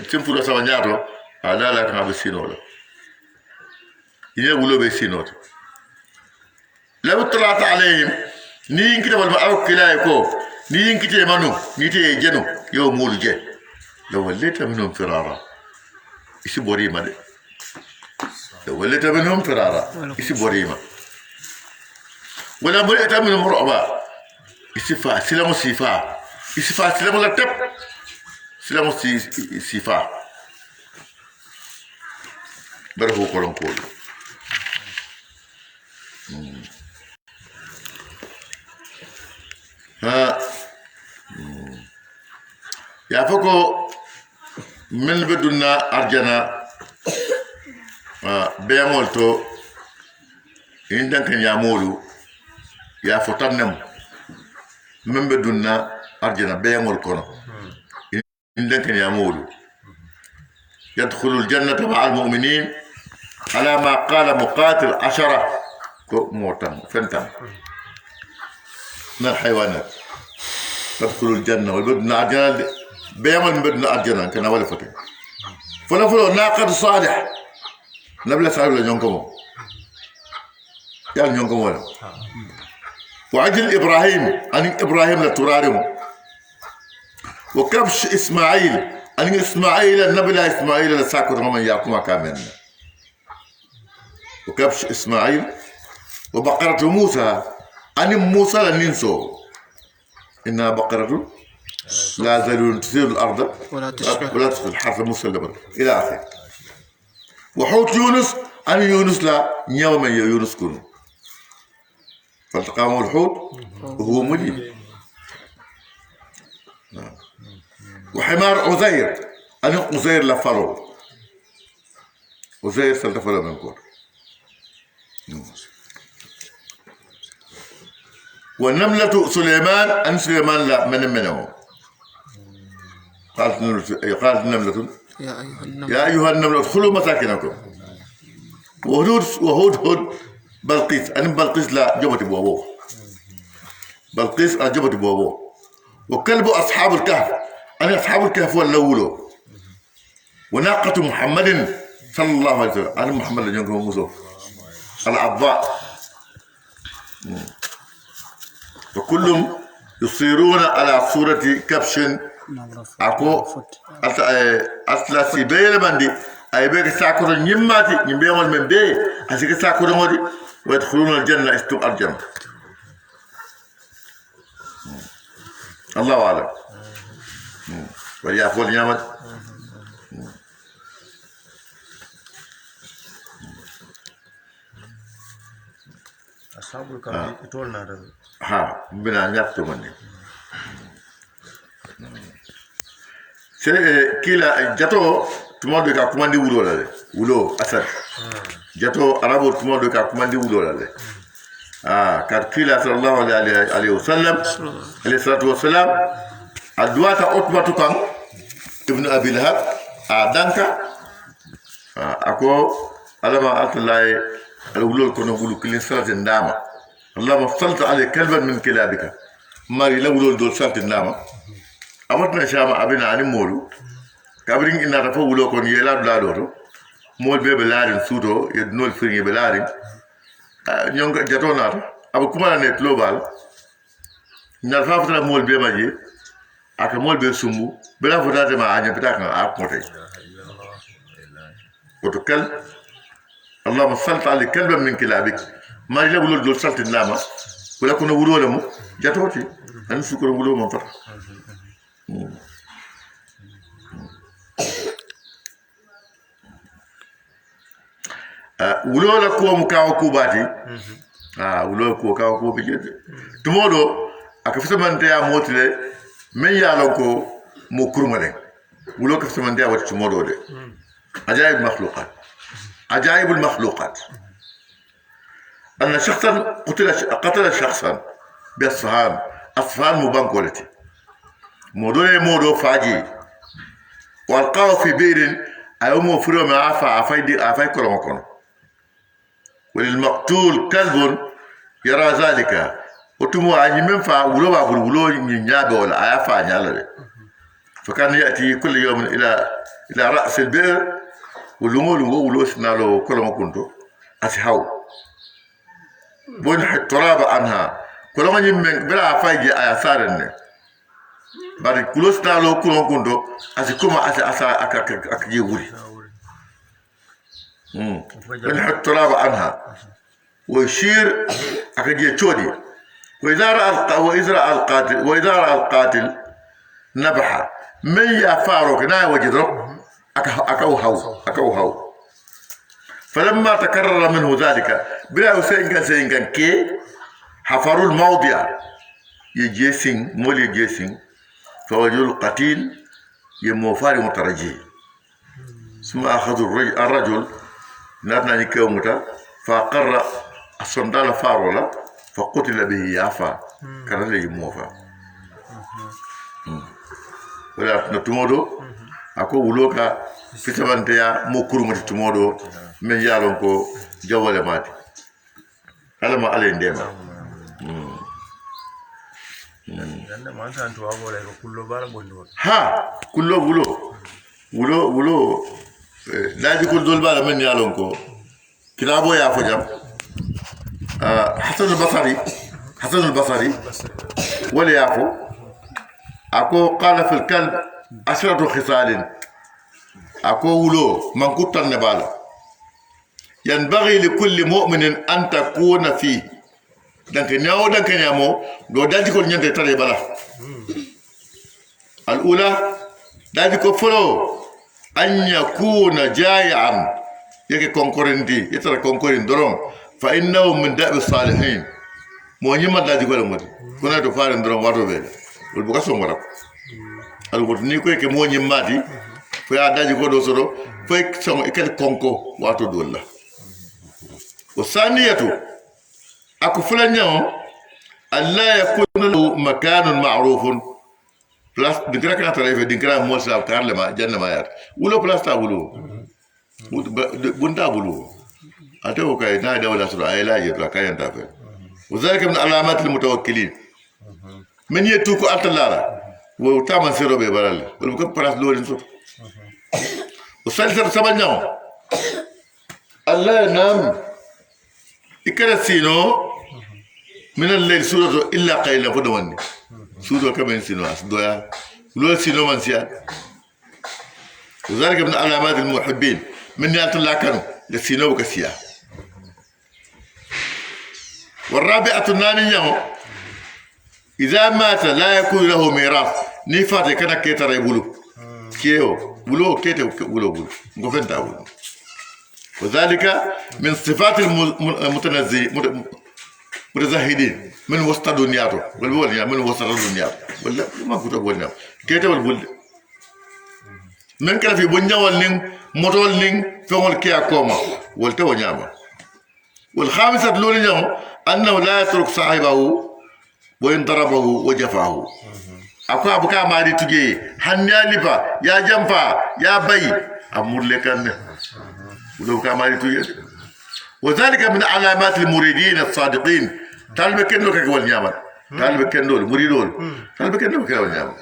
تيم فلو سما نياتو على لا كان بسينولا يي ولو بسينوت لو طلعت عليهم ني كتب المعروف كلايكو ني كتب منو نيتي جنو يو مول جي لو وليت منهم فرارا isi borima de wala tabenhum firara isi borima wala bari tabenhum ru'ba isi fa silamu sifa isi fa silamu la tap silamu sifa barhu kolon kol ha ya foko من بدنا أرجنا بيمولتو عندك يامولو يا فتنم من بدنا أرجنا بيمول كنا عندك يامولو يدخل الجنة مع المؤمنين على ما قال مقاتل 10 موتم فنتم من الحيوانات تدخل الجنة والبدنا أرجنا بيعمل بدنا أرجنا كنا ولا فتي فلو ناقد صالح نبلا صالح لنيونكم يا نيونكم ولا وعجل إبراهيم أن إبراهيم لترارم وكبش إسماعيل أن إسماعيل النبلا إسماعيل لساكر من يعقوب كامل وكبش إسماعيل وبقرة موسى أن موسى لننسو إنها بقرة لا زالوا تثير الأرض ولا تسقي الحرث مسلما إلى آخره وحوت يونس أن يونس لا يوم يونس كن فالتقامه الحوت وهو مليم وحمار عزير أن عزير لفرو عزير سلتفرو من كور والنملة سليمان أن سليمان لا منه قالت النملة يا أيها النملة ادخلوا مساكنكم وهدهد بلقيس أن بلقيس لا جبت بوابو بلقيس جبت بوابو وكلب أصحاب الكهف أنا أصحاب الكهف والأول وناقة محمد صلى الله عليه وسلم أنا محمد اللي ينقل موسى العضاء وكلهم يصيرون على صورة كبش أكو أسلاسي بيل مندي أي بيك ساكر نيماتي نيمبيول من بي أسيك ساكر مودي ويدخلون الجنة استوى الجنة الله أعلم وليعفو النعمة أصحاب الكهف يقولنا ها بنا نيابتو مني سي كيلا جاتو تمودو كا كوماندي وولو لا وولو اسد جاتو عربو تمودو كا كوماندي وولو لا كان كيلا صلى الله عليه وسلم عليه الصلاه والسلام ادواتا اوتباتو كان ابن ابي لهب دانكا اكو علما الله الولول كنا بقولوا كل صلاه النامه اللهم صلت على كلبا من كلابك ماري لولول دول صلاه النامه amatna shama abina ani molu kabring ina rafa wulo kon yela bla doto mol bebe larin suto ye nol firingi be larin nyonga jato nata abu kuma ne global na fa fata mol be maji aka mol be sumbu bela fata de ma anya bita kan akote وتكل اللهم صل على كلبا من كلابك ما لا ولول دول صلت النامه ولا كنا ولولمو جاتوتي ان شكر ولو من فتح wulola ko mu kawo ko bati wulola ko kawo ko bijede tumodo aka fisamante ya motile men ya lako mo kurmale wulo ka fisamante ya wati tumodo de عجائب المخلوقات أن شخصا قتل شخصا بأصفهان أصفهان مبانكولتي مودو فاجي والقاه في بئر أيوم فريو ما عفاي كرمكون وللمقتول كلب يرى ذلك وتمو أني منفع ولو نيابه ولا عفا نيالله فكان يأتي كل يوم إلى رأس البئر ولو سنالو كرمكونتو أسهاو بون التراب عنها كلما يمن بلا عفاي أسارن bari kulos dalo kulon kundo asi kuma asa akaje wuri من التراب عنها ويشير akaje chodi وإذا رأى القاتل نبح من يفارق نا وجدرو أكوهو فلما تكرر منه ذلك بلا سينكن كي حفروا الموضع يجيسين مولي يجيسين فوجدوا القتيل يموفاري مترجي ثم أخذوا الرجل نادنا نكومتا فقر الصندال فارولا فقتل به يافا كان لي يموفا ولا نتمودو أكو ولوكا في سبانتيا مكرو متتمودو من يالونكو جوالي ماتي هذا ما عليه ديما ha kullo wulo laji ko dol bala men yalon ko kilabo ya fajam hasan al-basri wala yafo ako qala fil kalb ashratu khisal ako wulo man kutan ne bala yanbaghi li kulli mu'minin an takuna fihi donc nyamo do daldi ko nyande tare bala al ula daldi ko folo an yakuna jai'an yake konkorendi yetara konkorin doron fa innahu min da'i salihin mo nyima daldi ko lamudi kuna do faare doron wato be wol buka so ngora al wot ni ko ke mo nyima di fo ya daldi ko do soro fo so ikel konko wato dolla o saniyatu ako fulanyo alla yakunu lahu makanun ma'rufun plus dikra kana tare dikra mo sa karle ma janna ma yar wulo plus ta wulo bunda wulo ato kay na da wala sura ay la yitra kayan ta fe وذلك من علامات المتوكلين من يتوكو ألتلالا وتاما سيرو ببرال ولبكا براس لورين سوت وسالسر سبانيو الله ينام إكرا سينو من الليل سورة إلا قيلا فدواني سورة كمان سينو أسدويا لول سينو من سيان وذلك من علامات المحبين من يالتلا كانوا لسينو بكسيا والرابعة النانية إذا مات لا يكون له ميراث نفات كان كيتر يبولو كيو بولو كيتو بولو غوفنتا بولو وذلك من صفات المتزهدين من وسط دنياته والبول من وسط دنياته ولا ما كنت بقول كيتو البول من كان في بنيا والنين مطول نين فهو كيا كوما والتو نياما والخامسة لولي أنه لا يترك صاحبه وإن ضربه وجفاه أكو أبوكا ماري تجي هنيا لبا يا جنفا يا بي أمور لكن ولو كان ماري تجي وذلك من علامات المريدين الصادقين طالب كنو كقول نعمة طالب كنو المريدون طالب كنو كقول نعمة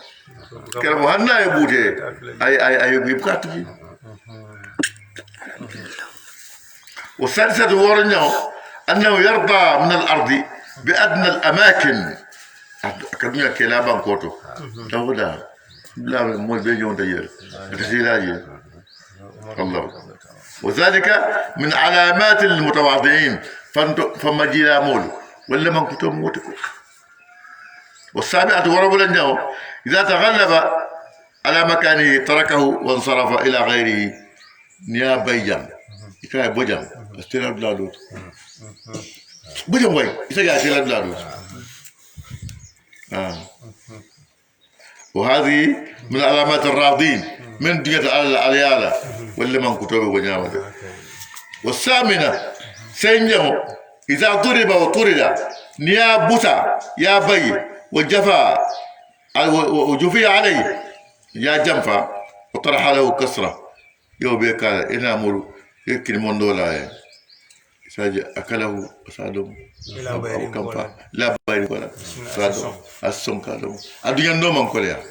كلام هنا يبوده أي يبقى تجي والثالثة ورنيا أنه يرضى من الأرض بأدنى الأماكن أكاديميا كلابا كوتو تقولها لا مول بيجون تيار تسيلاجي الله وذلك من علامات المتواضعين فمجيلا مول ولا من كتب موتكو والسابعة ورب لنجاو إذا تغلب على مكانه تركه وانصرف إلى غيره نيا بيجان إذا بيجان استلام بلادوت بيجان وين إذا استلام بلادوت وهذه من علامات الراضين من دية الأليالة ولا من كتب ونيامة والثامنة سينجو إذا ضرب وطرد نيا بوسا يا بي وجفا وجفي عليه يا جنفا وطرح له كسرة يو بيكا إنا مولو يكن موندولا ساجي أكله سادم أو كمفا لا بايري ولا سادم أسون كادم أدوين نوم كوليا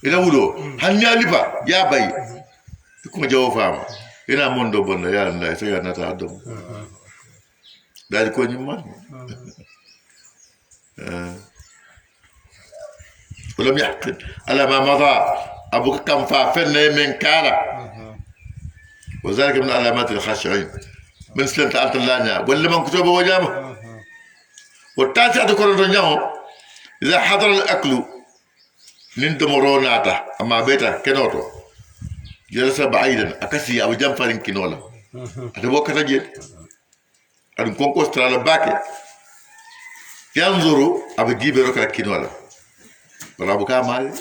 إذا ولو هنيا لبا يا باي يكون جاو فاما إنا موندو بنا يا الله سيا نتا أدم داري كوني مان ولم يحقد على ما مضى أبوك كمفا فن من كالا وذلك من علامات الخاشعين من سلطة تعالى الله ولا من كتب وجامه والتاسعة كورن إذا حضر الأكل نندمروناته أما بيته كنوتو جلس بعيدا أكسي أو جنفر كنولا أتبوك تجد أن كونكوس ترى باكي ينظروا أبو جيبه ركع كنولا ولا أبو كامل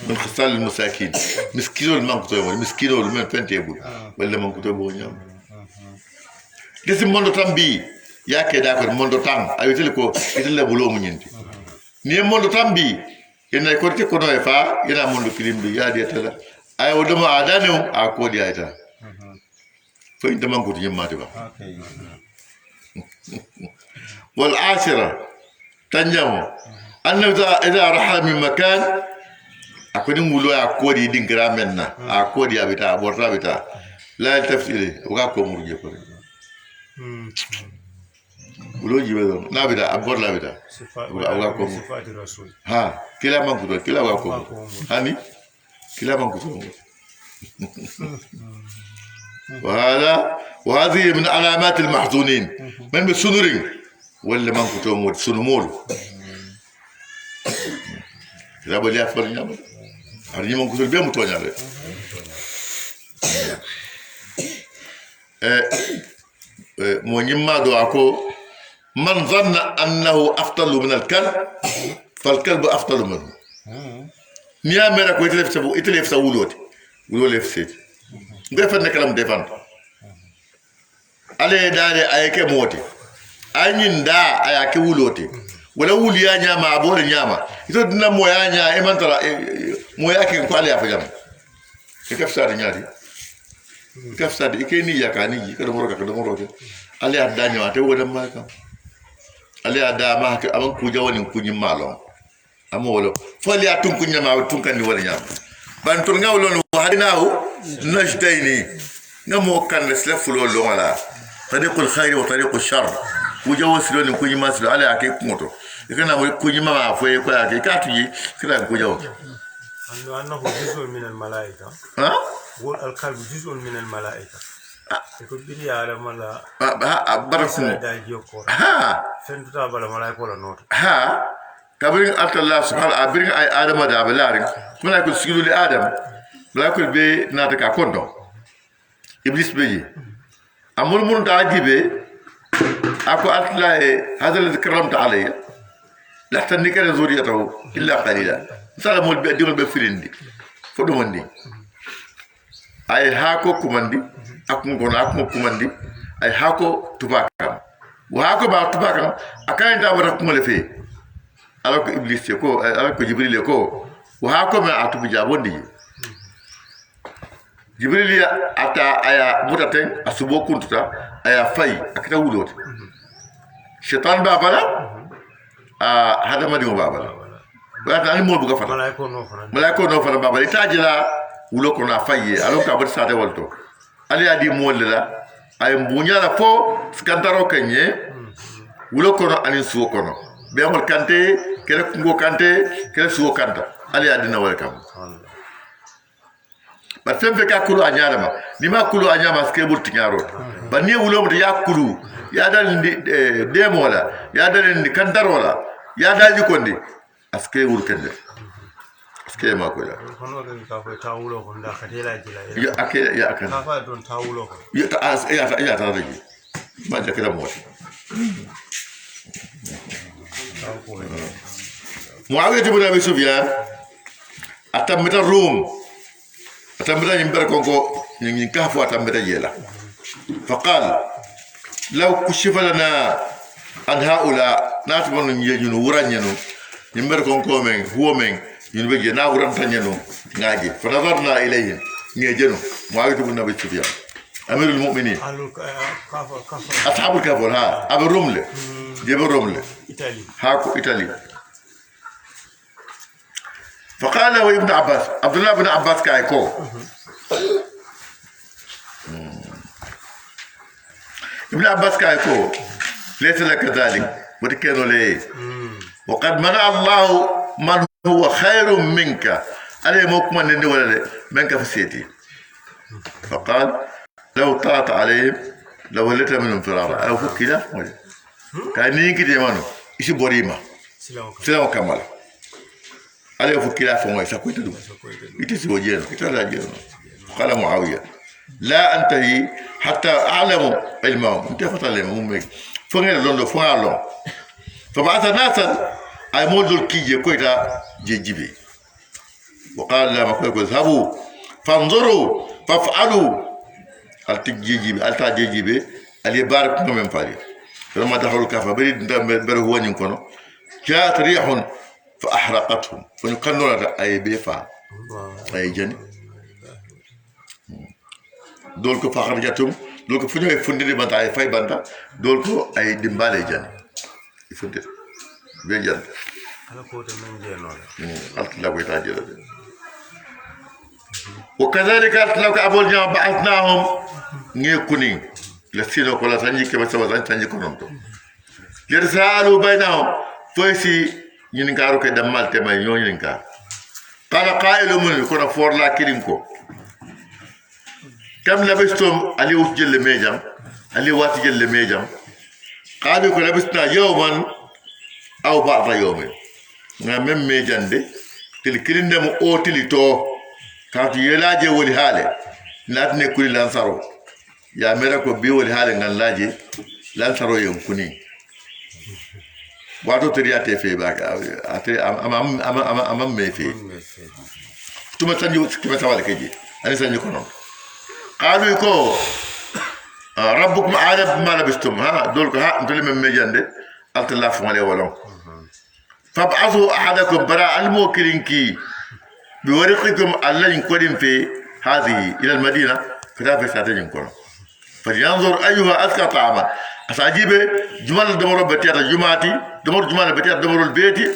من خصال المساكين مسكينو المن كتبوا مسكينو المن فنتيبو ولا من كتبوا نيام لازم موندو تامبي يا كده كده موندو تام أيوة كو يتلا بلو منينتي نيم موندو تامبي ينا يكورتي كونو يفا ينا موندو كريمبي يا دي تلا أيوة دما أدانو أكودي أيتا فين تمان كوتي يماتي با والعاشرة تنجمو أنه إذا رحل من مكان أكون مولو أكودي دينكرا منا أكودي أبيتا أبورتا أبيتا لا يلتفت إليه وكاكو مرجي كوري مولو جيبه نابيتا أبور لا بيتا وكاكو صفات الرسول ها كلا من كتو كلا وكاكو هاني كلا من كتو وهذه من علامات المحزونين من بالسنورين ولا من كتو سنمول لا بلي أفضل نعم هذه من كتب بيا متوانيا له مونيما دو أكو من ظن أنه أفضل من الكلب فالكلب أفضل منه نيا ميرا كو يتلف سولوت ولو لفسيت دفن كلام دفن على داري أيك موتي أنين دا أيك ولوتي ولا وليا نياما أبور نياما يتو دنا مويا نيا إيمان ترى مويا كي كوالي أفجام كيف صار نياري كيف صار إكيني يا كاني كده مروكا على أداني ما تقول دم ما كم ali ada ma ka aban ku jawani ku nyi malon amo wolo foli atun ku nyama tun kan ni wala nyam ban tur ngawlon hadinahu najdaini ngamo kan lesla fulo lo wala tariqul khair wa tariqul shar ku jawasilo ni ku nyi maslo ali akay kumoto ikana mo ku nyi mama fo ko akay katuji kira ku jaw أنه جزء من الملائكة ها والقلب جزء من الملائكة يقول بني آدم لا برسم ها فين تتابع الملائكة ولا نور ها كبرين أتى الله سبحانه أبرين أي آدم هذا بلارين ملائكة سجدوا لآدم ملائكة بي ناتك أكوندو إبليس بيجي أمور من تعجبه أكو أتلا هذا الذي كرمت عليه لا تنكر ذريته إلا قليلا sala mol be dimol be firindi fodo mondi ay hako kumandi akum gona akum kumandi ay hako tubakam wa hako ba tubakam akay da wara kumale fe alors que iblis ko alors que jibril ko wa hako ma atubu jabondi jibril ya ata aya mutaten asubo kuntuta aya fay akata wulote shaitan babala hada madi babala wata ani mo buga fata malaiko no fata baba itajila wulo ko na faye alon ka bar sade walto ali adi mo la ay mbunya la fo skantaro kenye wulo ko no ani suwo ko no be amol kante kele kungo kante kele suwo kanta ali adi na welcome ba fembe ka kulu anyama ni ma kulu anyama ske burti nyaro ba ni wulo mo ya kulu ya dal demo la ya dal ndi kantaro la ya dal jikondi aske wurkende aske ma ko la kono ka ko tawulo ko nda khatela jila ya ake ya aka ka fa don tawulo ko ya ta as ya ta rigi ma da kala mo Muawiya ibn Abi Sufyan atamita Rum atamita yimber konko nyi kafu atamita yela faqal law kushifa lana an haula natmanu yejunu wuranyanu yimber konko men huwa men yinu beje na wurantanyanu ngaji fa nazarna ilayhim ngejenu Muawiya ibn Abi Sufyan أمير المؤمنين أصحاب الكهف ها أبو الرمل جيب الرمل هاكو إيطالي فقال له ابن عباس عبد الله بن عباس كايكو ابن عباس كايكو ليس لك ذلك ودكانوا ليه وقد منع الله من هو خير منك عليه موكما ولا منك في سيتي فقال لو طاعت عليهم لو ولت منهم فرارا او فكلا كان ينكي ديمانو يشي بوريما سلام كمال عليه فكلا فما يسكوي تدو يتسي وجينا يتلا جينا قال معاوية لا انتهي حتى اعلم علمهم انت فتلهم امك فغير لون فغالون فبعث ناسا اي مودل كيجي كويتا جيجيبي وقال لما كويكو اذهبوا فانظروا فافعلوا التجيجي التاجيجي اللي بارك من فاري فلما دخلوا الكهف بريد برهوان يكونوا جاءت ريح فاحرقتهم فنقلوا اي بيفا اي جن دولكو فخرجتهم دولكو فنيو يفندي بنتا اي فاي بنتا دولكو اي دمبالي جن يفندي بيجن على كوت من جنون قلت لا بيتاجي وكذلك لو كابول جام بعثناهم نيكوني لسينو كلا تاني كما سوا تاني كونومتو يرسالوا بينهم فويسي ينكارو كدمال تما ينكار قال قائل من كنا فور لا كيرينكو كم لبستم علي وجل ميجام علي واتجل ميجام قالوا كنا لبسنا يوما او بعض يوم نعم ميجان دي تلكلين دم او تليتو كانت يلاجي ولي حاله ناتني كل لانسارو يا ميراكو بي ولي حاله نان لاجي لانسارو يمكني واتو ترياتي في باك اتري ام ميفي ثم تنجو كما سوالك جي انا سنجو كنون قالوا يكو ربكم عالم ما لبستم ها دولك ها انتو من ميجاندي قلت الله فمالي ولون فابعثوا احدكم براء الموكلينكي بورقكم الله ينقدم في هذه إلى المدينة كتاب ساتين ينقلون فلينظر أيها أزكى طعاما أساجيب جمال دمر بتيات جماتي دمر جمال بتيات دمر البيتي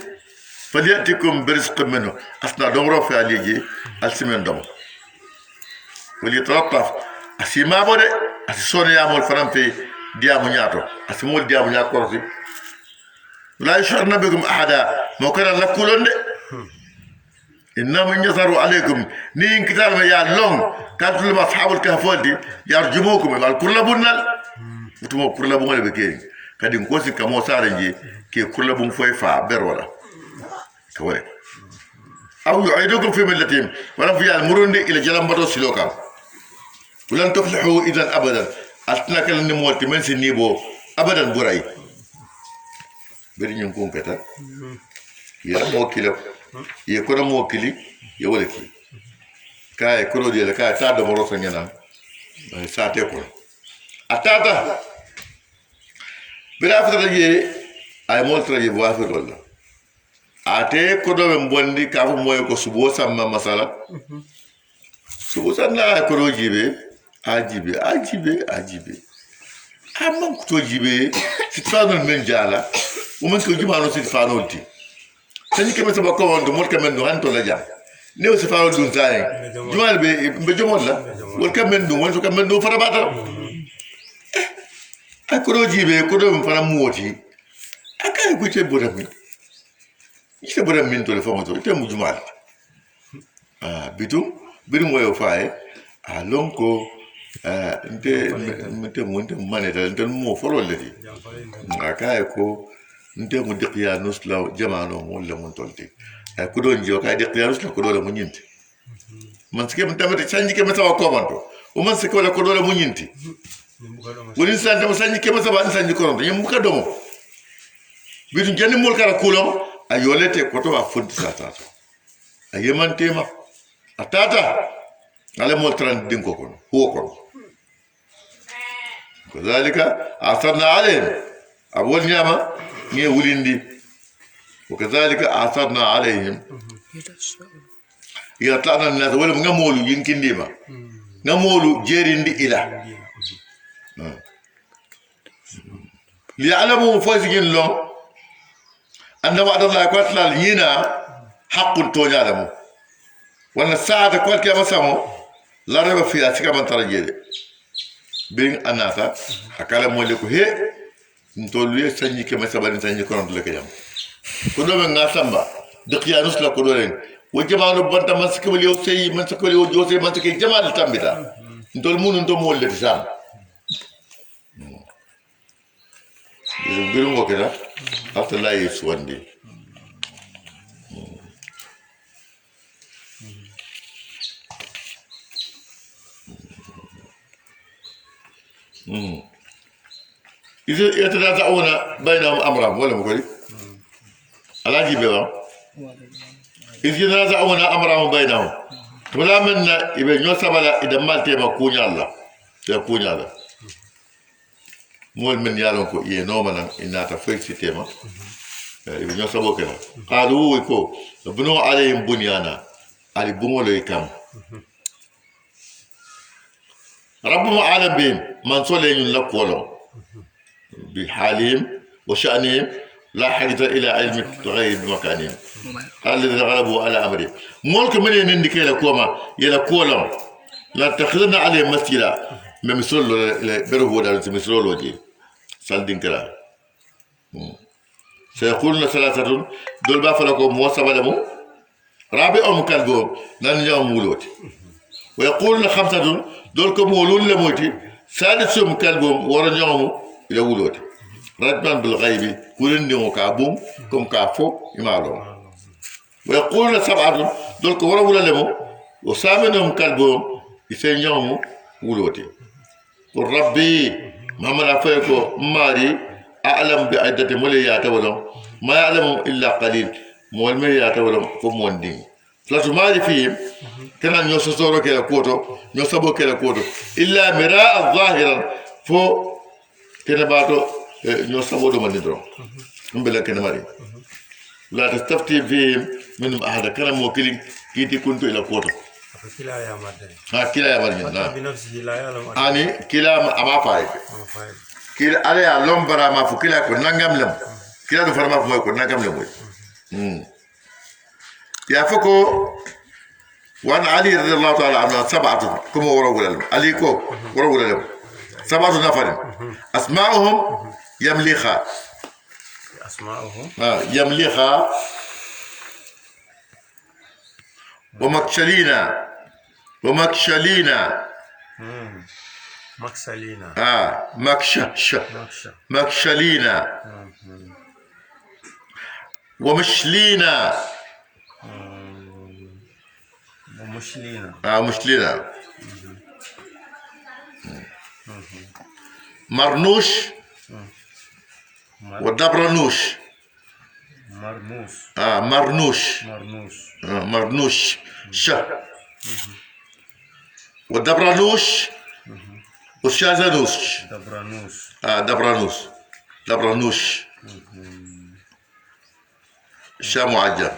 فليأتكم برزق منه أثناء دمر في عليجي السمين دمر وليتلطف أسيما بودي أسيسوني يامول فرم في ديامو نياتو أسيمول ديامو نياتو لا يشعرن بكم أحدا موكنا لكولون إنما يظهر عليكم نين كتاب يا لون كانت لما أصحاب الكهف دي يرجموكم قال كل بنال وتمو كل بنال بكين كادي نكوسي كمو سارنجي كي كل بن فوي فا بيرولا كوي أو يعيدوكم في ملتهم ولم في المرون إلى جلام بدو سلوكا ولن تفلحوا إذا أبدا أتناك النموات من سنيبو أبدا براي beri ñun ko kata ya mo kilo ye ko mo kili ye wala ki kay ko do le kay ta do mo rosa ñana sa te ko atata bila fata ye ay mo tra ye wa fa wala ate ko do mbondi ka fu moy ko subo samma masala subo sanna ko do jibe ajibe amman ko to jibe sitfanul men jala ومن كل جمعة نصير فانولتي تاني كم سبب كون دمور كمان دوهان تولا جام نيو سفانول دون زاين جمعة بجمعة لا والكمان دون وانشو كمان دون فرا باتر أكرو جيبه كرو من فرا موتي أكاي كوتشي برامي يشتى برامي تولا فماتو يتم جمعة بيدو مويو فاي لونكو انت مانيتا انت مو فرو الذي أكاي كو nte mu diqiya nusla jamano wala mun tolti ay ko don jo kay diqiya nusla ko dole mu nyinti man sike mun tamata sanji ke mata ko banto o man sike wala ko dole mu nyinti woni sante mo sanji ke mata ba sanji ko ron yim ka domo bitu jenni mol kala kulom ay yolete ko to wa fuddi sata ay yemantema atata ale mol tran dinko ko ho ko كذلك أثرنا عليهم أول نعمة هي ولندي وكذلك أثرنا عليهم يطلعنا الناس ولا نمولو يمكن ديما نمولو جيرين دي إله ليعلموا فوزين لهم أن وعد الله قتل الينا حق تونيالمو وأن الساعة قال كما سمو لا ريب فيها كما ترجيلي بين أناتا حكالا مولكو هي نتولي سنجي كما سبالين سنجي كورنت لك يام كدو من ناسمبا دقيانوس لا كدو لين وجمالو بنتا منسك وليو سي منسك وليو جوسي منسك جمال تامبتا نتول مون نتو مول لك سام بيرو وكذا حتى لا يسواندي إذا يتنازعون بينهم أمرهم ولا مقولي على جيبهم إذا يتنازعون أمرهم بينهم ولا منا إذا نوسبلا إذا ما تيما كونيا الله يكونيا الله مول من يالونكو ينومنا إنها تفكسي تيما إذا نوسبوا كذا قالوا ويكو بنو عليهم بنيانا علي بنو ليكام ربهم عالم بهم من صلى لك ولو بحالهم وشأنهم لا حاجة إلى علم تغير بمكانهم الذين غلبوا على أمرهم ملك من يندك إلى كوما إلى كولم لا تخذنا عليه مسجدا ممثل بره ولا ممثل الوجه سالدين كلا سيقولون ثلاثة دول بافلكم موسى بلمو رابعهم كالبهم لن يوم ولوت ويقولون خمسة دول كمولون لموتي سادسهم كالبهم ورجعهم إلى ولوت رجبا بالغيب كلن ديمو كابوم كم كافو يمالهم ويقولون سبعة دول كورا ولا لمو وثامنهم كالبهم يسنجهم ولوتي قل ربي محمد أفيكو ماري أعلم بعدة مليات ولم ما يعلم إلا قليل مولميات ولم فمون دين لا ماري فيهم كان يوسسورو كلا كوتو يوسبو كلا كوتو إلا مراء ظاهرا فو كنا باتو يوسبو دوما ندرو نبلا كنا ماري لا تستفتي فيهم منهم أحد كان موكلين كيتي كنتو إلى كوتو kila ya madai ha kila ya barnya na binafsihi la ya'lamu ani kila ama faay fa'il kila ale ya lombara ma fu kila ko nangam lam kila do farma fu ko nangam lam يا فكو وان علي رضي الله تعالى عنه سبعة كم وروا لهم علي كو وروا لهم 7 نفر اسماءهم يمليخا يمليخا ومكشلينا مكشلينا ومشلينا مشلينا مرنوش ودبرنوش مرنوش ودبرنوش وشازنوش دبرنوش شام عجب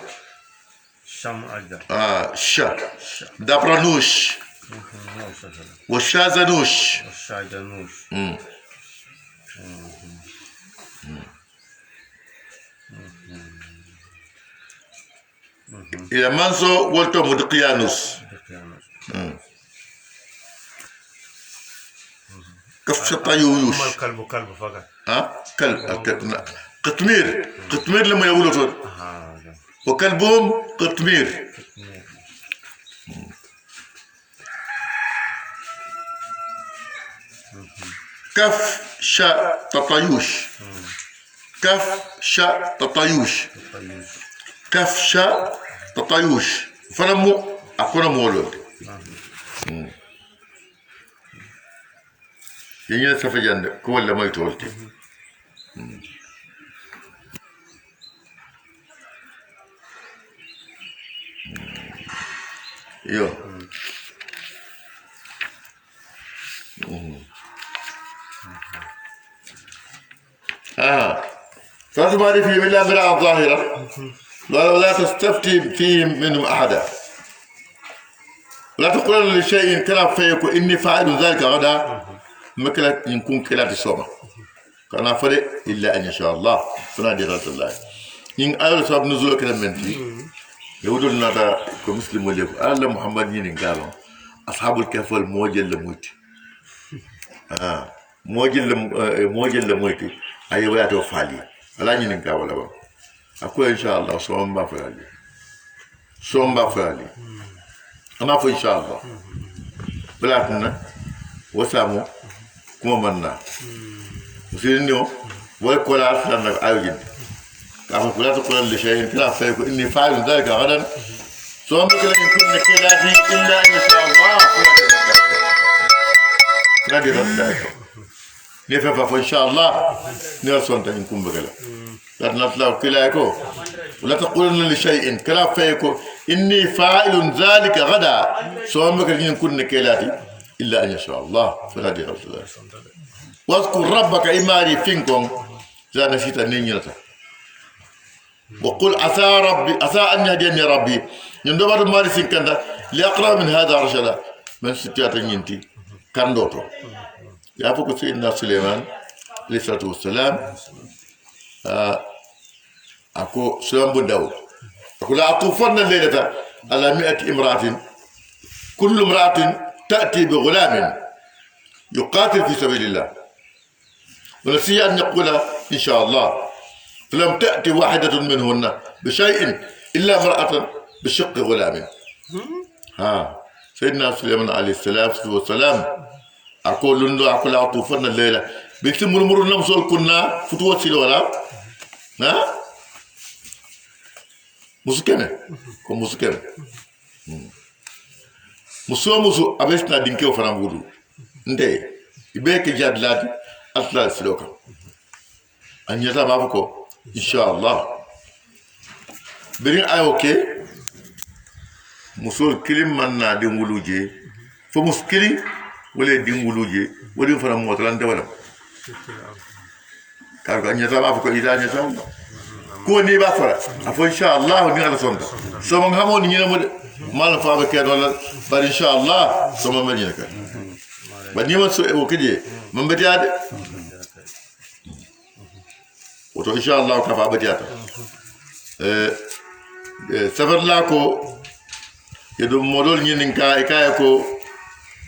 دبرنوش وشازنوش إلى منسو ولتو مدقيانوس كف شطايوش كلب فقط كلب قطمير لما يقولوا وكلبهم قطمير كف شا تطيوش كف شا تطيوش كف شا تطيوش فلمو أكون مولود يعني سفجان كل ما يتولتي يو فتماري فيهم إلا امرأة ظاهرة ولا تستفتي فيهم منهم أحدا لا تقول لشيء كلا فيكو إني فاعل ذلك غدا مكلا يكون كلا تصوم كان فرق إلا أن يشاء الله فنادي رسول الله إن أول سبب نزول كلام منتي يقولون نادا كمسلم وليك الله محمد ينين قالوا أصحاب الكهف الموجل لموت موجل لموت أيوة يا توفالي لا ينين قالوا أقول إن شاء الله صوم بافرالي أنا في إن شاء الله بلاتنا وسامو كم منا وسيرنيو ويقول أصلاً أيوجين كافو لا تقول لشيء كلا فيكو إني فاعل ذلك غدا صوم بكلا يكون كلاتي إلا إن شاء الله نادي رسالك نفع فإن شاء الله نرسل تنكم بكلا لا نطلع كلاكو ولا تقولن لشيء كلا فيكو إني فاعل ذلك غدا صوم بكلا يكون كلاتي إلا أن شاء الله فنادي رسالك واذكر ربك إماري فينكم لا نسيت نينيرتا وقل عسى أن يهديني ربي يندبر ماري سينكندا لأقرأ من هذا رشدا من ستيات ينتي كان دوتو يا فوق سيدنا سليمان عليه الصلاة والسلام أكو سلام بن داود أقول لا أطوفن الليلة على 100 امرأة كل امرأة تأتي بغلام يقاتل في سبيل الله ونسي أن يقول إن شاء الله فلم تأتي واحدة منهن بشيء إلا امرأة بشق غلام سيدنا سليمان عليه الصلاة والسلام أقول أطوفن الليلة بيكتب مرمر نمسول كنا فتوة سيلولا مسكنة كم مسكنة مسو أبيسنا دينكي وفرام بودو ندي يبيك جاد لاد أطلع سلوكا أن يتابع بكو إن شاء الله برين أوكي مسول كلم منا ديمولوجي فمسكلي ولا ديمولوجي ودين فرام موتلان دولا كارك أن يتابع بكو إذا نسام ko ni ba fara afo inshallah ni ala sonda so mo ngamo ni mo mal fa ba ke wala bar inshallah so mo madina ka ba ni mo so e o kije mo beti ade oto inshallah ka fa beti ata safar la ko yedo modol nyinin ka e kay ko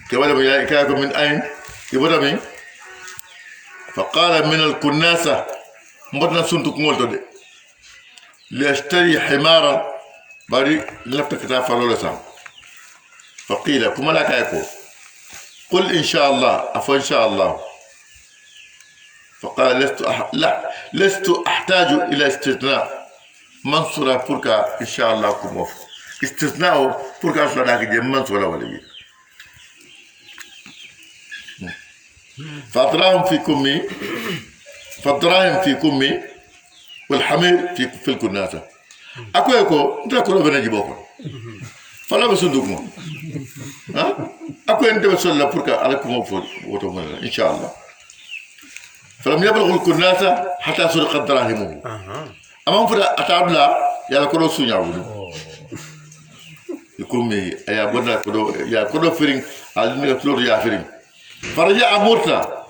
ke wala ya e kay ko min ayn ke boda min فقال من الكناسة مبتنا سنتك مولتو ليشتري حمارا باري لفتك تافلو لسام فقيل كما لا كايكو قل إن شاء الله أفو إن شاء الله فقال لست أحتاج إلى استثناء منصورة فركا إن شاء الله كموف استثناء فركا أصلا داك جي منصورة ولي فأطراهم في كمي والحمير في الكناسة أكو يكو أنت أكو ربنا جيبوكم فلا بسندوكم ها أكو أنت بسلا بركة عليكم وتومنا إن شاء الله فلم يبلغ الكناسة حتى سرق دراهمه أما فدا أتابلا يلا كلو سنياولو يكمي يا بنا كلو يا كلو فرين على كلو يا فرين فرجع مرتا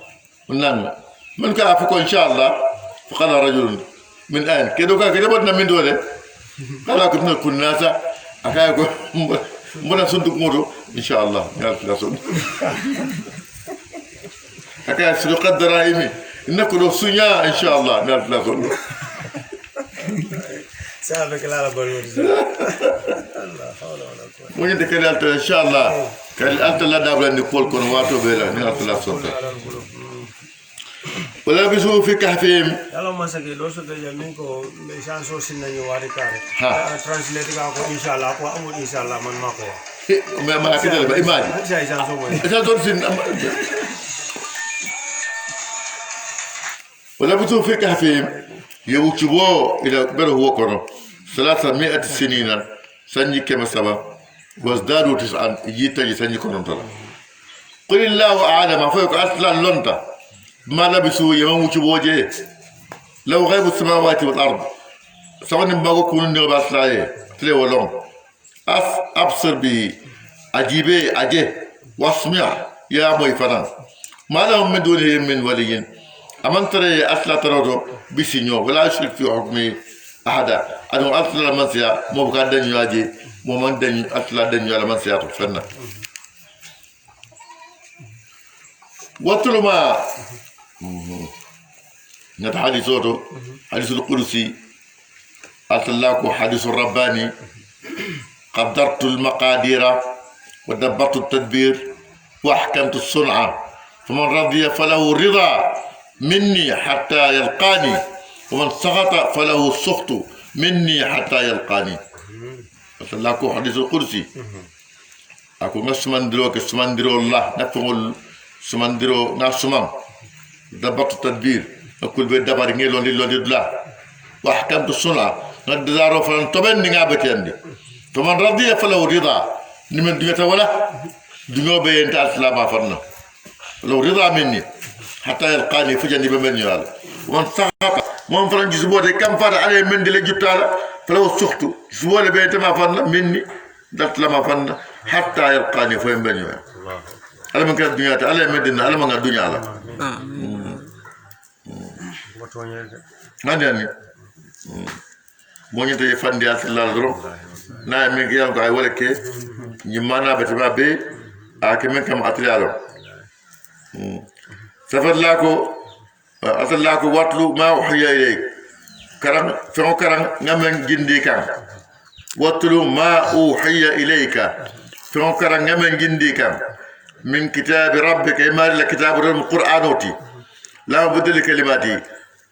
من كافكو إن شاء الله فقال رجل من أين كده بدنا من دوله قال كنا كنا أكايكو منا صندوق مورو إن شاء الله يا صندوق أكاي صندوق الدراهم إنكم لو سنيا إن شاء الله يا صندوق سابق لا بقول الله حول ولا قوة مو ينتك إن شاء الله كان أنت لا دابل نقول كون واتو بلا نعرف لا صوت ولا بيسوا في كهفهم يلا ما سكي لو سكي جمينكو مشان سوسين نيواري كاره ترانسليت كاكو إن شاء الله أكو أمور إن شاء الله من ماكو ما كده لبا إيماني إذا سوسين ولا بيسوا في كهفهم يوتشبو إلى بره هو كونه 300 سنين سنجي كما سبا وازدادوا 9 يجي سنجي كونهم ترى قل الله أعلم فوق أصلا لونتا ما لبسوا يموت بوجه لو غيب السماوات والأرض سواء ما كونوا نبى أصلاً تلو لون أبصر به أجيبه أجه واسمع يا موي فلان ما لهم من دونه من ولي أمن ترى أصلا ترى بسنيو ولا يشرك في حكمه أحدا أنا أصلا من سيا مو بقى دنيا أجي مو من دنيا أصلا دنيا لمن سيا تفنى واتلو ما نتحدث صوته حديث القدسي أطلقوا حديث الرباني قدرت المقادير ودبرت التدبير وأحكمت الصنعة فمن رضي فله الرضا مني حتى يلقاني ومن سخط فله السخط مني حتى يلقاني أطلقوا حديث القدسي أكو مسمندرو كسمندرو الله نفعل سمندرو ناسمان دبرت التدبير أقول بدبر نيلون لله وأحكمت الصنعة ندارو فلان تبين نعبتي عندي فمن رضي فله رضا نمن دنيا ولا دنيا بين تأصلا ما فرنا لو رضا مني حتى يلقاني فجني بمن يال ومن سقط من فرن جزبوه كم فر عليه من دل جتالا فلو سخط جزبوه بين ما فرنا مني دلت لما فرنا حتى يلقاني فين بن يال على من كان الدنيا على مدينة على من الدنيا على يعني موني تي فاندي الله درو نا مي كيام كاي ولا كي نيمانا بتما بي اكي من كم اتريالو سفر لاكو اصل لاكو واتلو ما وحي اليك كرام فمو كرام نامن جندي كان واتلو ما اوحي اليك فمو كرام نامن جندي كان من كتاب ربك إما لكتاب القرآن لا بدل كلماتي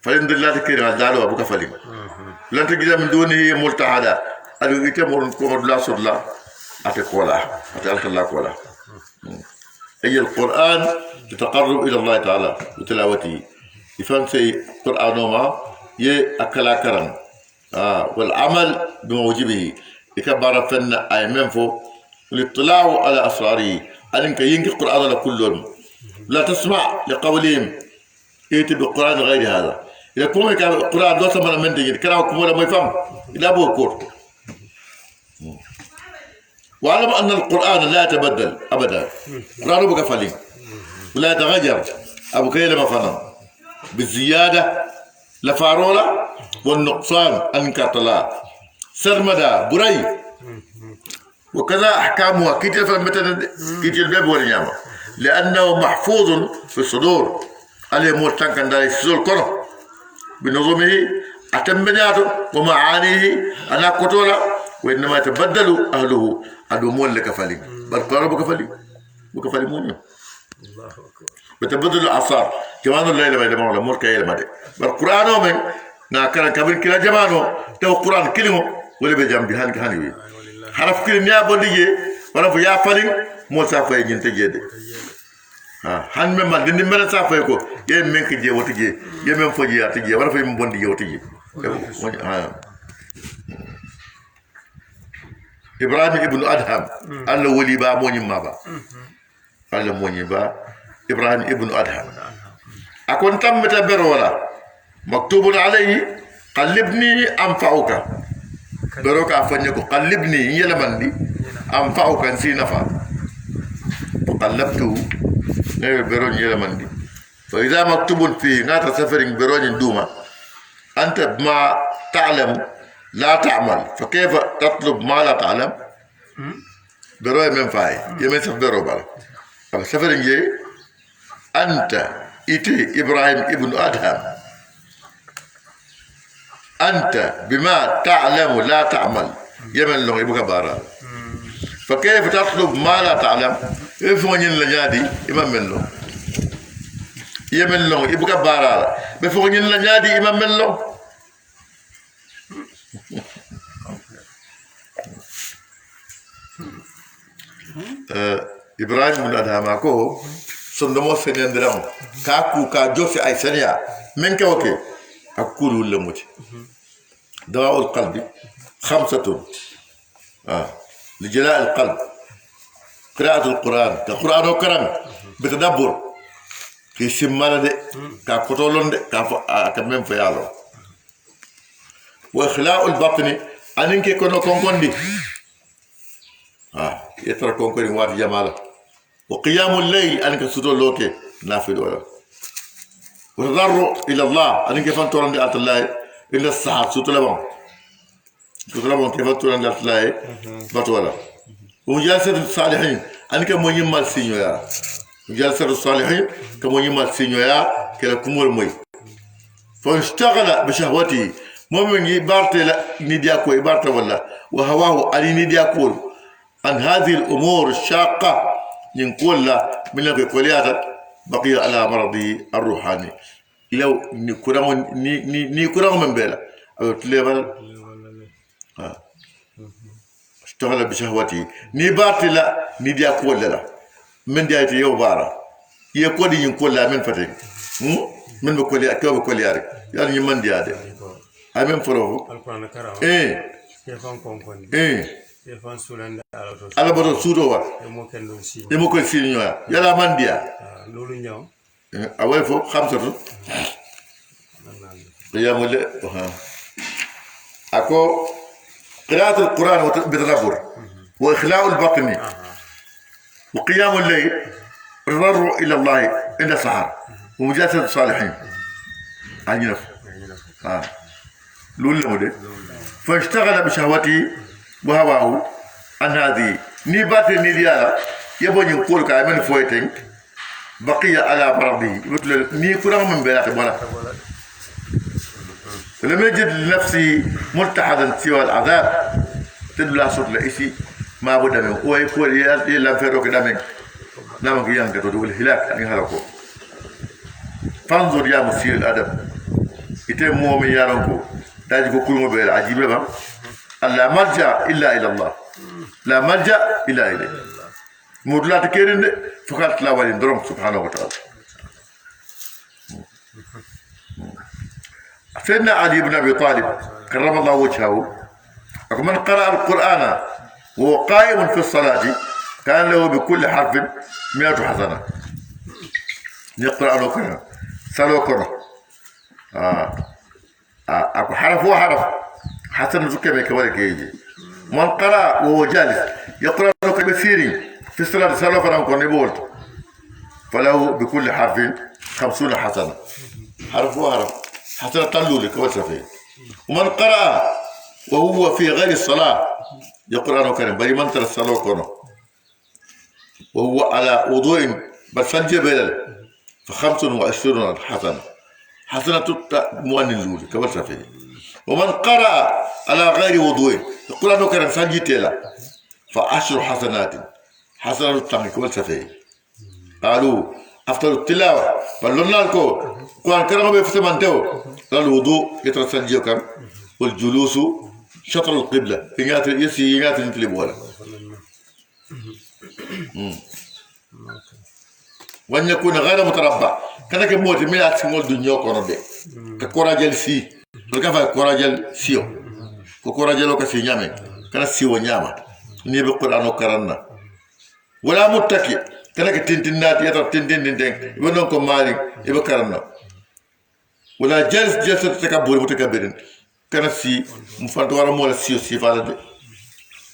فلن الله كريم دالو أبوك فلين لن تجد من دونه ملتحدا أدو يتمر كمر لا صد لا أتقولا أتألت الله قولا أي القرآن يتقرب إلى الله تعالى بتلاوته يفهم سي قرآن ما يأكل كرم والعمل بموجبه يكبر فن أي منفو الاطلاع على أسراره أنك ينكي القرآن لكلهم لا تسمع لقولهم ائت بالقرآن غير هذا إذا كومي كان القرآن دوسا من تجي كلام كومي لما يفهم إلا بو كور. واعلم أن القرآن لا يتبدل أبدا. القرآن بقى فلي ولا يتغير أبو كيل ما فهم بالزيادة لفارولا والنقصان أنكتلا سرمدا بري وكذا أحكامها كتير فلمتنا كتير باب والنعمة لأنه محفوظ في الصدور عليه مرتان كان داري سزول كره بنظمه أتمنياته ومعانيه أنا كتولا وإنما يتبدل أهله أدومون لكفالي بل قالوا بكفالي مونيو بتبدل الأعصار جمانو الليلة ما يدمعوا لمور كايلة مادي بل قرآنو من ناكرا كبير كلا جمانو تو قرآن كلمه ولا بجام بهان كهاني حرف كلمة يا بندي ولا في يا فلين مو سافة يجين تجد han men mal dindi mena sa fay ko ye men ke je woti je ye men foji ya tije wala fay mo bondi je woti je ibrahim ibn adham alla wali ba mo nyima ba alla mo nyima ibrahim ibn adham akon tamata bero wala maktubun alayhi qallibni anfa'uka bero ka fanye ko qallibni yela mandi anfa'uka si nafa qallabtu برون يلمندي فإذا مكتوب فيه ناتا سفرين برون دوما أنت ما تعلم لا تعمل فكيف تطلب ما لا تعلم برون من فاي يمن سفر بال سفرين جي أنت إتي إبراهيم ابن أدهم أنت بما تعلم لا تعمل يمن لون يبقى بارا فكيف تطلب ما لا تعلم فونين لا نيادي امام ملو يمن لو يبقى بارا بفونين لا نيادي امام ملو ابراهيم بن ادهم اكو صندمو سنندرام كاكو كا جوفي اي سنيا من كوكي اكل ولا موت دواء القلب 5 لجلاء القلب قراءة القرآن كقرآن وكرم بتدبر كي سمانا دي كاكوتولون دي كمين فيالو وإخلاء البطن أنك كنو كونكون دي يترى كونكون وات جمالا وقيام الليل أنك سطو لوكي نافذ ولا وتضرع إلى الله أنك فانتوران دي آت الله إلا السحاب سطو لبون كيف توران دي آت الله بطولا ومجالسة الصالحين أنا كموني مال سينيويا مجالسة الصالحين كموني مال سينيويا كلا كمول موي فاشتغل بشهوته مؤمن يبارت ندياكو يبارت ولا وهواه علي ندياكو عن هذه الأمور الشاقة ينقول لا من الكليات بقي على مرضي الروحاني لو نكرم من بلا أو تليبل اشتغل بشهوتي نبات لا نديا كول لا من دياتي يو بارا يكودي ينقول لا من فتين من بكولي اكو بكولي يعني من ديادي هاي من فروفو القران كرام يفان كونكون يفان سولند على بر سودو يمو كن سي يلا من ديا لولو نيو اواي فو 5 يا مول اكو قراءة القرآن بتدبر وإخلاء البطن وقيام الليل والتضرع إلى الله عند السحر ومجالسة الصالحين عن نفسه لولا مودي فاشتغل بشهوته وهواه عن هذه نيبات النيديالا يبغى يقول كأمن فويتين بقي على مرضه مثل ني كرام من بلاد بلا لم يجد لنفسه ملتحدا سوى العذاب تدل صوت لإسي ما بد منه ويقول يلا فيروك دمك نامك ينك تقول الهلاك أن يهلكوا فانظر يا مسير الأدب إتي مؤمن يا رنكو تاجي كل مبير عجيب ما لا ملجأ إلا إلى الله لا ملجأ إلا إليه مودلات كيرين فقط لا ولين درم سبحانه وتعالى سيدنا علي بن ابي طالب كرم الله وجهه من قرأ القرآن وهو قائم في الصلاة كان له بكل حرف 100 حسنة يقرأ له كذا سلو كره أكو حرف وحرف حسن زكبة كبار كيجي من قرأ وهو جالس يقرأ بسير في الصلاة سلف رانكم نبولت فله بكل حرف 50 حسنة حرف وحرف حسنة تلولي كبار سفيه ومن قرأ وهو في غير الصلاة يقرأ كريم بري من ترى الصلاة كونه وهو على وضوء بس الجبل ف25 حسنة حسنة مؤمن لولي كبار سفيه ومن قرأ على غير وضوء القرآن كريم سنجتلا ف10 حسنات حسنة تاني كبار سفيه قالوا أفضل التلاوة فلونا لكو القرآن كريم بيفتمنتو الوضوء يترسنجيو كم والجلوس شطر القبلة ينات نتلبوها وأن يكون غير متربع كانك موت ميلاد سمول دنيا كوربي كوراجل سي بلكافا كوراجل سيو كوراجل لو كسي نيامي كان سيو نياما ني بالقران وكرنا ولا متكي كانك تنتنات يتر تنتن ونكو مالي يبكرنا ولا جلس تكبر متكبرين كان سي مفانتوار مولا سيو سي فالد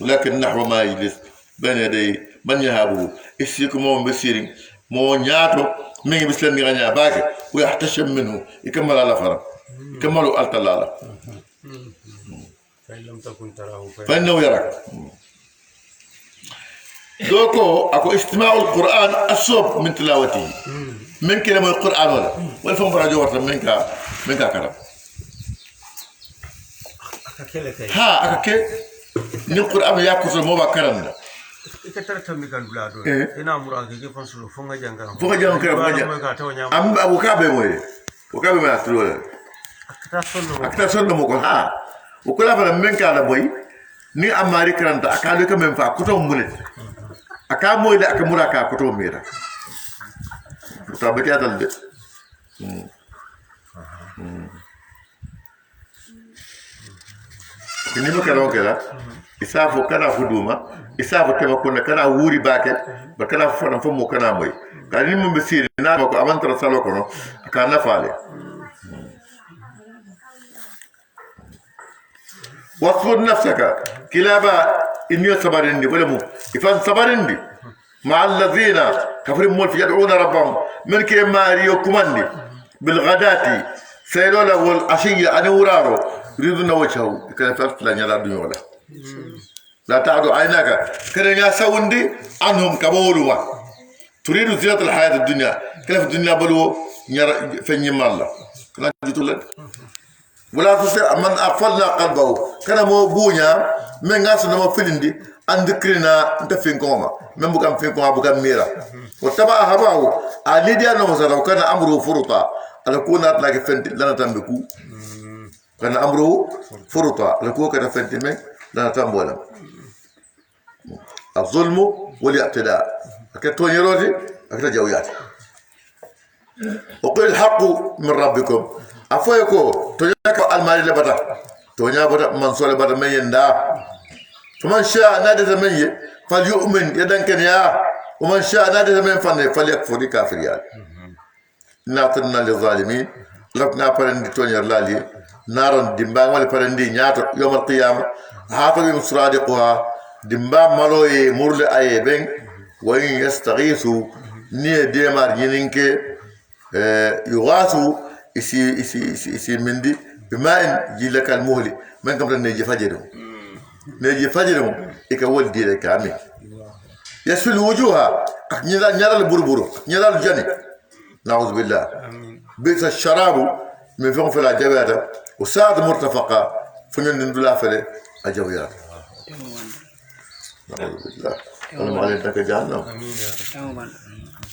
ولكن نحو ما يجلس بين يدي من يهابه يسيكم مو بسيرين مو نياتو مين بسلم غنيا باكي ويحتشم منه يكمل على فرق يكملوا التلاله فإن لم تكن تراه فإنه يراك دوكو اكو استماع القرآن الصوب من تلاوته من كلمة القرآن ولا والفم براجو ورطة منك كرم ها أكاكي ني القرآن يأكل الموبا كرم ikatarta mi kan bulado ina murage ke fansulu fonga janga kera am abukabe moye ukabe ma tulo akta sonno mo ko ha ukula fara men kala boy ni amari karanta akalu ka men fa kuto mulet aka moy da aka muraka kuto mira ta be kadal de kini mo kala kala isafu kana huduma isafu tema kuna kana wuri bake ba kana fana fomo kana moy kani mo besiri na ko amantra salo kono kana fale واصبر نفسك كلابا إني صبرندي ولا مو إفان صبرندي مع الذين كفر مول يدعون ربهم من كما ريو كماندي بالغداة سيلولا والعشية أنا ورارو يريدون وجهه كان فرت لا يلا دنيا ولا لا تعد عينك كان يسوندي عنهم كبولوا تريد زينة الحياة الدنيا كيف الدنيا بلو فني مالا كلا جتولد ولا تسير من أغفلنا قلبه كان مو بونيا من غاس نما فيلندي عند كرينا انت فين كوما من بكام فين كوما بكام ميرا وتبع هباو عليديا نمسا وكان أمره فرطا على كونات لك فنت لنا تنبكو كان أمره فرطا لكو كان فنت من لنا تنبولا الظلم والاعتداء أكيد توني روزي أكيد جوياتي وقل الحق من ربكم أفويكو تونيك المال لبدا تونيا بدا منصور بدا من يندا فمن شاء نادي من فليؤمن يدن كنيا ومن شاء نادي من فن فليكفر كافر يا ناتنا للظالمين لقنا فرندي تونيا لالي نار دمبا ولا فرندي نياتو يوم القيامة هاتو يوم صادقها دمبا مالوي مرل أي بين وإن يستغيثوا ني ديمار ينينك يغاثوا isi mindi bima'in jilaka almuhli man kam tan neji fajiro ika woldi de kami yasul wujuha ak nyala burburu nyala jani na'udhu billah bisa sharabu min fon fala jawada wa sa'ad murtafaqa funan ndula fale ajawiyat na'udhu billah wala ma len taka jahannam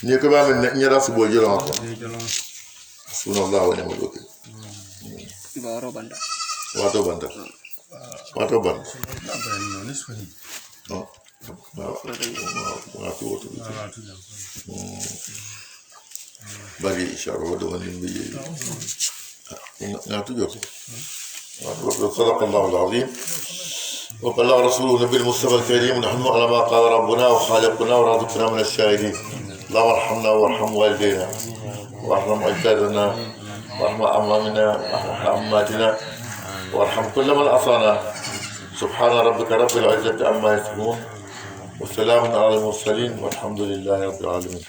ni ko ba men nyala subo jelo ko حسبنا الله ونعم الوكيل. واتو بندا. واتو بندا. bagi إشارة ودون بي. نعطيه. صدق الله العظيم. وقال رسوله النبي المصطفى الكريم نحن على ما قال ربنا وخالقنا ورازقنا من الشاهدين. اللهم ارحمنا وارحم والدينا. واحرم اجدادنا وارحم أمامنا وارحم أماتنا وارحم كل من أصانا. سبحان ربك رب العزة عما يصفون وسلام على المرسلين والحمد لله رب العالمين.